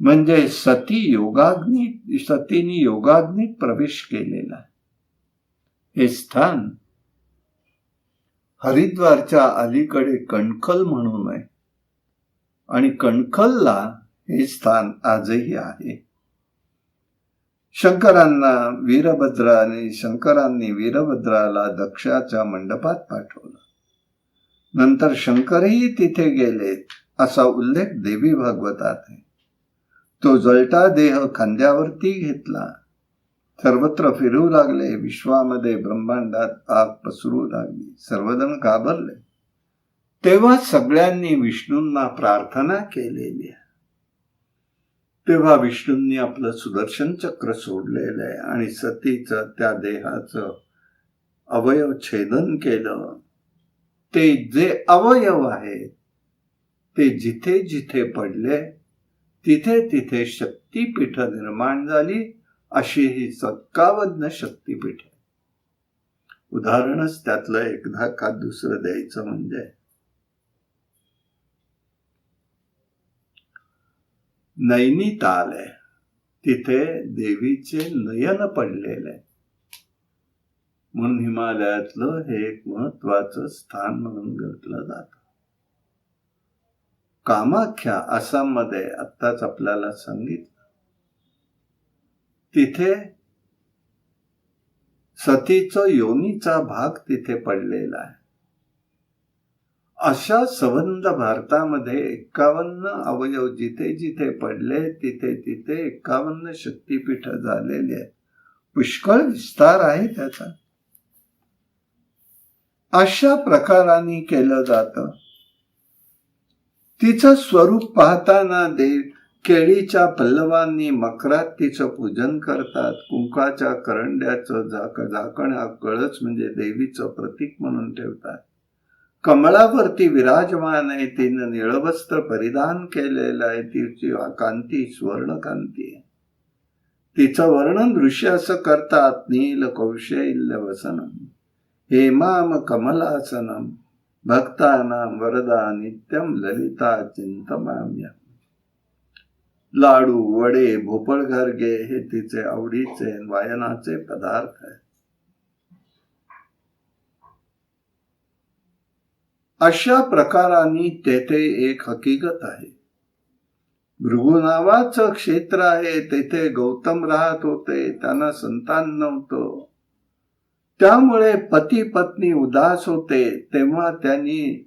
म्हणजे सतीने योगाग्नीत प्रवेश केलेला. हे स्थान हरिद्वारच्या अलीकडे कणखल म्हणून आहे, आणि कणखलला हे स्थान आजही आहे. शंकरांनी वीरभद्राला दक्षाच्या मंडपात पाठवलं. नंतर शंकरही तिथे गेलेत असा उल्लेख देवी भागवतात आहे. तो जळता देह खांद्यावरती घेतला. सर्वत्र फिरू लागले. विश्वामध्ये ब्रह्मांडात आग पसरू लागली. सर्वजण घाबरले. तेव्हा सगळ्यांनी विष्णूंना प्रार्थना केलेली आहे. तेव्हा विष्णूंनी आपलं सुदर्शन चक्र सोडलेलं आहे आणि सतीचं त्या देहाचं अवयव छेदन केलं. ते जे अवयव आहेत ते जिथे जिथे पडले तिथे तिथे शक्तीपीठ निर्माण झाली. अशी ही 57 शक्तीपीठ. उदाहरणच त्यातलं एकदा का दुसरं द्यायचं म्हणजे नैनिताल आहे. तिथे देवीचे नयन पडलेले आहे म्हणून हिमालयातलं हे एक महत्वाचं स्थान म्हणून घेतलं जातं. कामाख्या आसाममध्ये आत्ताच आपल्याला सांगितलं, तिथे सतीचा योनीचा भाग तिथे पडलेला आहे. अशा संबंध भारतामध्ये 51 अवयव जिथे जिथे पडले तिथे तिथे 51 शक्तीपीठ झालेले आहेत. पुष्कळ विस्तार आहे त्याचा. अशा प्रकाराने केलं जातं. तिचं स्वरूप पाहताना देव केळीच्या पल्लवांनी मकरात तिचं पूजन करतात. कुंकाच्या करंड्याचं झाकण हा कळस म्हणजे देवीचं प्रतीक म्हणून ठेवतात. कमळावरती विराजमान आहे, तिनं निळवस्त्र परिधान केलेलं आहे, तिची कांती स्वर्णकांती आहे. तिचं वर्णन ऋषी असं करतात, नील कौशल्य वसनम हेमाम कमलासनम भक्तानां वरदा नित्यम ललिता चिंतमाम्य. लाडू, वडे, भोपळ घरगे हे तिचे आवडीचे वायनाचे पदार्थ आहेत. अशा प्रकाराने तेथे एक हकीकत आहे. भृगु नावाचं क्षेत्र आहे, तेथे गौतम राहत होते, त्यांना संतान नव्हतं. त्यामुळे पती पत्नी उदास होते. तेव्हा त्यांनी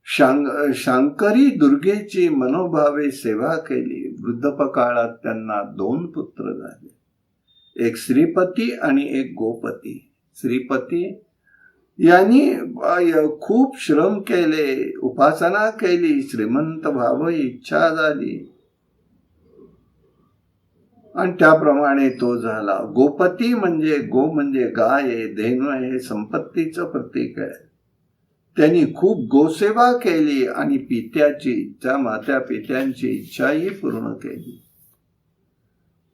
शांकरी दुर्गेची मनोभावे सेवा केली. वृद्धपकाळात त्यांना 2 पुत्र झाले, एक श्रीपती आणि एक गोपती. श्रीपती यांनी खूप श्रम केले, उपासना केली, श्रीमंत व्हावं इच्छा झाली आणि त्याप्रमाणे तो झाला. गोपती म्हणजे म्हणजे गाय आहे, धेनू आहे, हे संपत्तीचं प्रतीक आहे. त्यांनी खूप गोसेवा केली आणि पित्याची इच्छा, मात्या पित्यांची इच्छाही पूर्ण केली.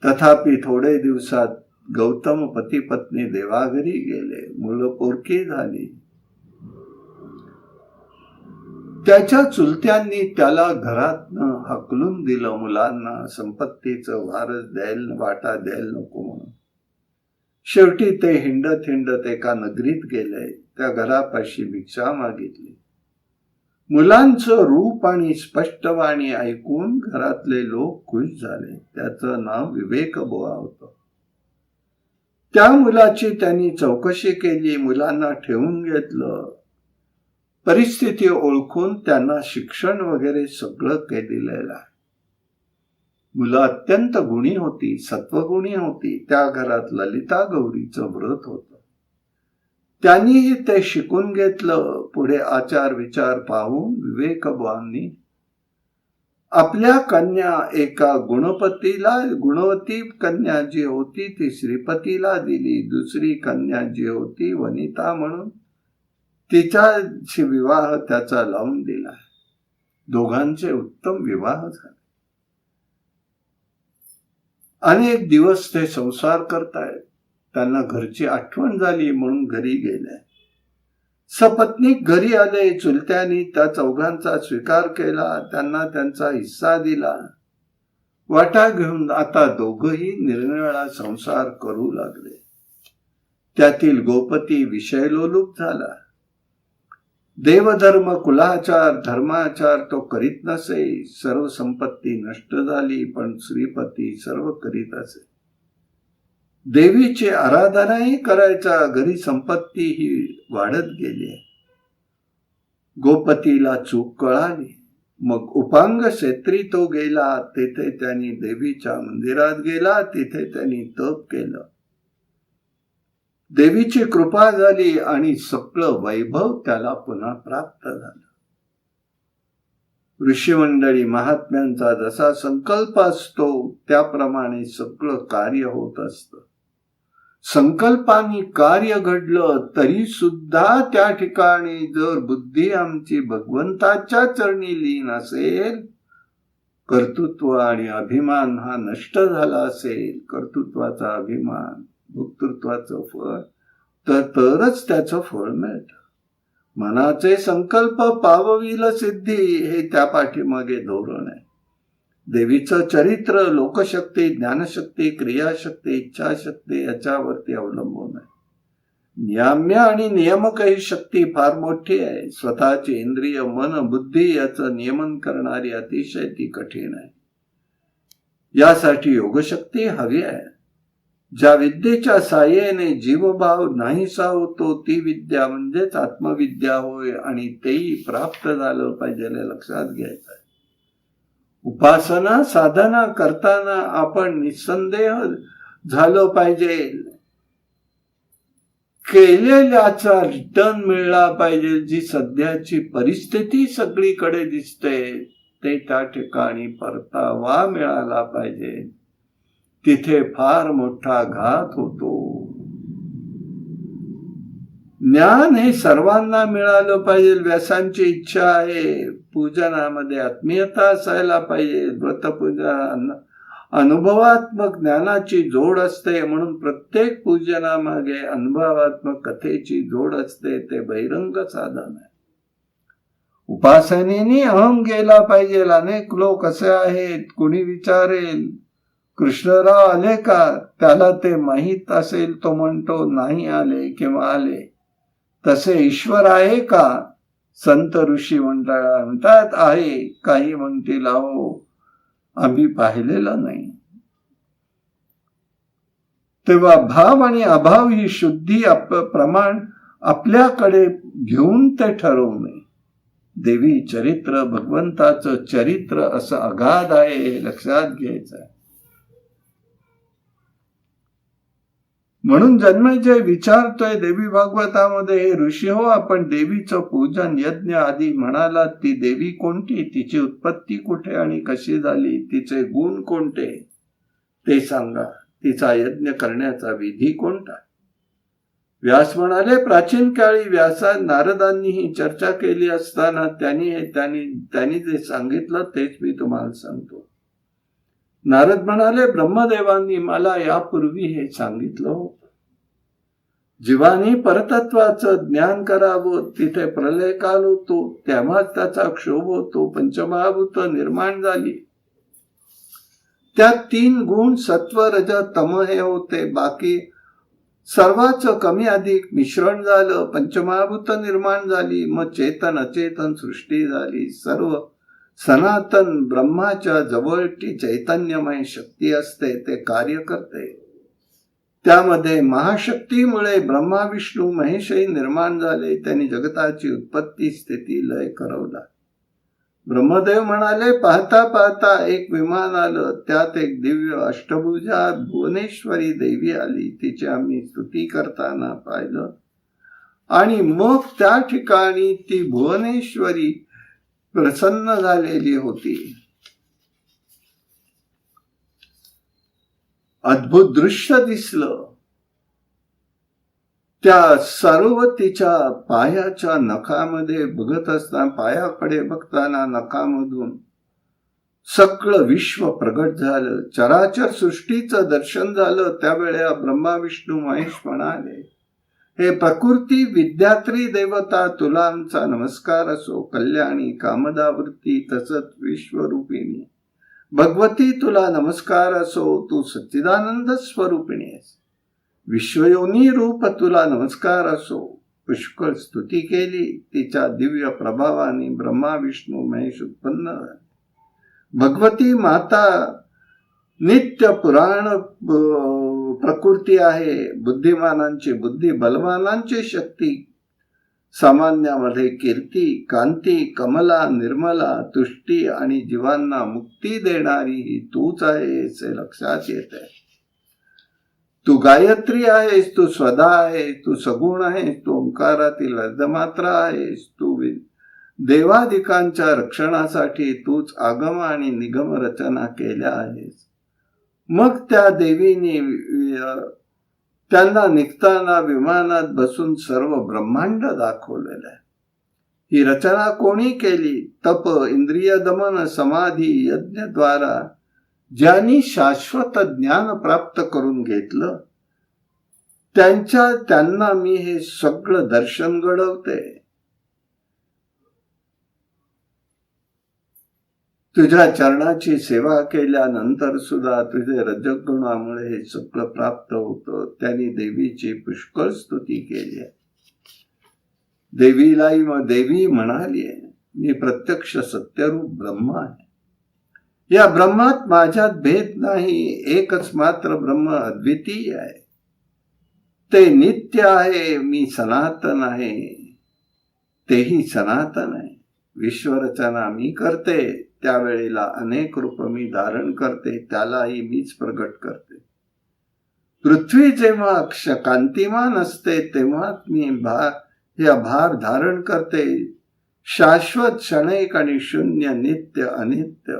तथापि थोडे दिवसात गौतम पती पत्नी देवाघरी गेले, मुलं पोरकी झाली. त्याच्या चुलत्यांनी त्याला घरातनं हकलून दिलं. मुलांना संपत्तीचं वाटा द्यायला नको म्हणून. शेवटी ते हिंडत हिंडत एका नगरीत गेले. त्या घरापाशी भिक्षा मागितली. मुलांचं रूप आणि स्पष्टवाणी ऐकून घरातले लोक खुश झाले. त्याचं नाव विवेक बुवा होतं. त्या मुलाची त्यांनी चौकशी केली, मुलांना ठेवून घेतलं. परिस्थिती ओळखून त्यांना शिक्षण वगैरे सगळं दिलेलं आहे. मुलं अत्यंत गुणी होती, सत्वगुणी होती. त्या घरात ललिता गौरीचं व्रत होतं. त्यांनीही ते शिकून घेतलं. पुढे आचार विचार पाहून विवेकबुवांनी आपल्या कन्या एका गुणवती कन्या जी होती ती श्रीपतीला दिली. दुसरी कन्या जी होती वनिता म्हणून, तिच्याशी विवाह त्याचा लावून दिला. दोघांचे उत्तम विवाह झाले. अनेक दिवस ते संसार करतायत. त्यांना घरची आठवण झाली म्हणून घरी गेले. सपत्नीक घरी आले. चुलत्यांनी त्या चौघांचा स्वीकार केला, त्यांना त्यांचा हिस्सा दिला. वाटा घेऊन आता दोघही निरनिराळा संसार करू लागले. त्यातील गोपती विषयलोलुप झाला. देवधर्म, कुलाचार, धर्माचार तो करीत नसे. सर्व संपत्ती नष्ट झाली, पण श्रीपती सर्व करीत असे. देवीची आराधनाही करायचा. घरी संपत्ती ही वाढत गेली. गोपतीला चूक कळाली. मग उपांग क्षेत्री तो गेला. तेथे त्यांनी देवीच्या मंदिरात गेला. तिथे त्यांनी तप केलं. देवीची कृपा झाली आणि सगळं वैभव त्याला पुन्हा प्राप्त झालं. ऋषीमंडळी महात्म्यांचा जसा संकल्प असतो त्याप्रमाणे सगळं कार्य होत असतं. संकल्पाने कार्य घडलं तरी सुद्धा त्या ठिकाणी जर बुद्धी आमची भगवंताच्या चरणी लीन असेल, कर्तृत्व आणि अभिमान हा नष्ट झाला असेल, कर्तृत्वाचा अभिमान, भोक्तृत्वाचं फळ, तरच त्याचं फळ मिळतं. मनाचे संकल्प पावविल सिद्धी हे त्या पाठीमागे धोरण आहे. देवीचं चरित्र लोकशक्ती, ज्ञानशक्ती, क्रियाशक्ती, इच्छाशक्ती याच्यावरती अवलंबून आहे. नियाम्य आणि नियमक ही शक्ती फार मोठी आहे. स्वतःची इंद्रिय, मन, बुद्धी याचं नियमन करणारी अतिशय ती कठीण आहे. यासाठी योगशक्ती हवी आहे. ज्या विद्येच्या साह्याने जीवभाव नाहीसा होतो ती विद्या म्हणजेच आत्मविद्या होय, आणि तेही प्राप्त झालं पाहिजे हे लक्षात घ्यायचं आहे. उपासना साधना करताना आपण निसंदेह झालं पाहिजे. केलेल्याचा रिटर्न मिळला पाहिजे. जी सध्याची परिस्थिती सगळीकडे दिसते ते त्या ठिकाणी परतावा मिळाला पाहिजे. तिथे फार मोठा घात होतो. ज्ञान हे सर्वांना मिळालं पाहिजे, व्यासांची इच्छा आहे. पूजनामध्ये आत्मीयता असायला पाहिजे. व्रतपूजन अनुभवात्मक ज्ञानाची जोड असते, म्हणून प्रत्येक पूजनामागे अनुभवात्मक कथेची जोड असते. ते बहिरंग साधन आहे. उपासनेने अहम गेला पाहिजे. अनेक लोक असे आहेत, कुणी विचारेल कृष्णराव आले का, त्याला ते माहीत असेल, तो म्हणतो नाही आले किंवा आले. तसे ईश्वर आहे का? संत ऋषी म्हणतात आहे. काही म्हणतील अहो आम्ही पाहिलेलं नाही. तेव्हा भाव आणि अभाव ही शुद्धी प्रमाण आपल्याकडे घेऊन ते ठरवणे. देवी चरित्र भगवंताचं चरित्र असं अगाध आहे, हे लक्षात घ्यायचं आहे. म्हणून जन्मेजय विचारतोय देवी भागवतामध्ये, हे ऋषी हो, आपण देवीचं पूजन यज्ञ आदी म्हणालात, ती देवी कोणती, तिची उत्पत्ती कुठे आणि कशी झाली, तिचे गुण कोणते ते सांगा, तिचा यज्ञ करण्याचा विधी कोणता. व्यास म्हणाले, प्राचीन काळी नारदांनी ही चर्चा केली असताना त्यांनी जे सांगितलं तेच मी तुम्हाला सांगतो. नारद म्हणाले, ब्रह्मदेवांनी मला यापूर्वी हे सांगितलं होतं. जीवानी परतत्वाचं ज्ञान करावं, तिथे प्रलय काल होतो, तेव्हाच त्याचा क्षोभ होतो, पंचमहाभूत निर्माण झाली. त्यात 3 गुण सत्व रज तम हे होते, बाकी सर्वाच कमी अधिक मिश्रण झालं, पंचमहाभूत निर्माण झाली, मग चेतन अचेतन सृष्टी झाली. सर्व सनातन ब्रह्माच्या जवळची चैतन्यमय शक्ती असते, ते कार्य करते. त्यामध्ये महाशक्तीमुळे ब्रह्मा विष्णू महेशही निर्माण झाले. त्यांनी जगताची उत्पत्ती स्थिती लय करवला. ब्रह्मदेव म्हणाले, पाहता पाहता एक विमान आलं, त्यात एक दिव्य अष्टभुजा भुवनेश्वरी देवी आली. तिची आम्ही स्तुती करताना पाहिलं आणि मग त्या ठिकाणी ती भुवनेश्वरी प्रसन्न झालेली होती. अद्भुत दृश्य दिसलं. त्या सर्व तिच्या पायाच्या नखामध्ये बघत असताना, पायाकडे बघताना नखामधून सगळं विश्व प्रगट झालं. चराचर सृष्टीचं दर्शन झालं. त्यावेळेला ब्रह्मा विष्णू महेश म्हणाले, हे प्रकृती विद्यात्री देवता, तुला आमचा नमस्कार असो. कल्याणी कामदावृत्ती तसंच विश्वरूपिणी भगवती, तुला नमस्कार असो. तू सच्चिदानंद स्वरूपिणी आहेस. विश्वयोनी रूप, तुला नमस्कार असो. पुष्कळ स्तुती केली. तिच्या दिव्य प्रभावाने ब्रह्मा विष्णू महेश उत्पन्न झाले. भगवती माता नित्य पुराण प्रकृती आहे. बुद्धिमानांची बुद्धी, बलवानांची शक्ती, सामान्यामध्ये कीर्ती, कांती, कमला, निर्मला, तुष्टी आणि जीवांना मुक्ती देणारी ही तूच आहेस, हे लक्षात येत आहे. तू गायत्री आहेस, तू स्वदा आहेस, तू सगुण आहेस, तू ओंकारातील अर्धमात्रा आहेस. तू देवादिकांच्या रक्षणासाठी तूच आगम आणि निगम रचना केल्या आहेस. मग त्या देवीने त्यांना निघताना विमानात बसून सर्व ब्रह्मांड दाखवलेलं आहे. ही रचना कोणी केली? तप, इंद्रिय दमन, समाधी, यज्ञद्वारा ज्यांनी शाश्वत ज्ञान प्राप्त करून घेतलं, त्यांना मी हे सगळं दर्शन घडवते. तुझ्या चरणाची सेवा केल्यानंतर सुद्धा तुझे रजगुणामुळे हे सगळं प्राप्त होतं. त्यांनी देवीची पुष्कळ स्तुती केली आहे. देवीलाही मग देवी म्हणाली, मी प्रत्यक्ष सत्यरूप ब्रह्म आहे. या ब्रह्मात माझ्यात भेद नाही. एकच मात्र ब्रह्म अद्वितीय आहे. ते नित्य आहे. मी सनातन आहे, तेही सनातन आहे. विश्वरचना मी करते, त्यावेळेला अनेक रूप मी धारण करते, त्यालाही मीच प्रगट करते. पृथ्वी जेव्हा कांतिमान असते तेव्हाच मी भार धारण करते. शाश्वत, क्षणिक आणि शून्य, नित्य अनित्य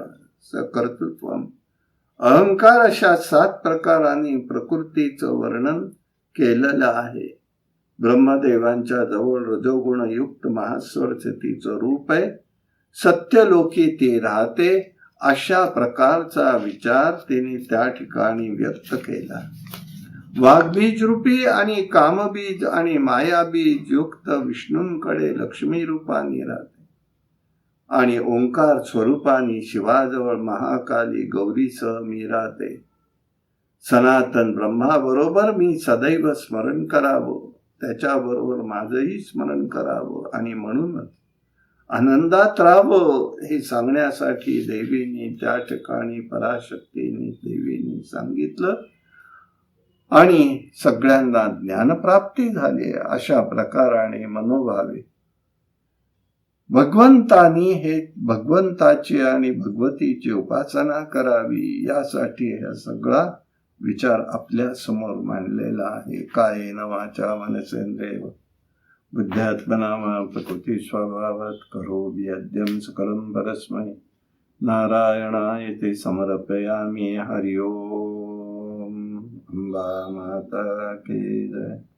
सकर्तृत्व अहंकार, अशा 7 प्रकारांनी प्रकृतीचं वर्णन केलेलं आहे. ब्रह्मदेवांच्या जवळ रजोगुणयुक्त महास्वरचे तिचं रूप आहे. सत्यलोकी ती राहते. अशा प्रकारचा विचार तिने त्या ठिकाणी व्यक्त केला. वाघबीज रूपी आणि कामबीज आणि मायाबीज युक्त विष्णूंकडे लक्ष्मी रूपाने राहते आणि ओंकार स्वरूपाने शिवाजवळ महाकाली गौरीसह मी राहते. सनातन ब्रह्माबरोबर मी सदैव स्मरण करावं, त्याच्याबरोबर माझंही स्मरण करावं आणि म्हणूनच आनंदात राहावं हे सांगण्यासाठी देवीने त्या ठिकाणी पराशक्तीने देवीने सांगितलं आणि सगळ्यांना ज्ञानप्राप्ती झाली. अशा प्रकाराने मनोभावे भगवंताची आणि भगवतीची उपासना करावी यासाठी हा सगळा विचार आपल्या समोर मांडलेला आहे. कायेन वाचा मनसेंद्रिय बुद्ध्यात्मना प्रकृती स्वभावात करोमि यद्यं सकलं परस्मै नारायणाय ते समर्पयामि. हरि ओम. अंबा माता की जय.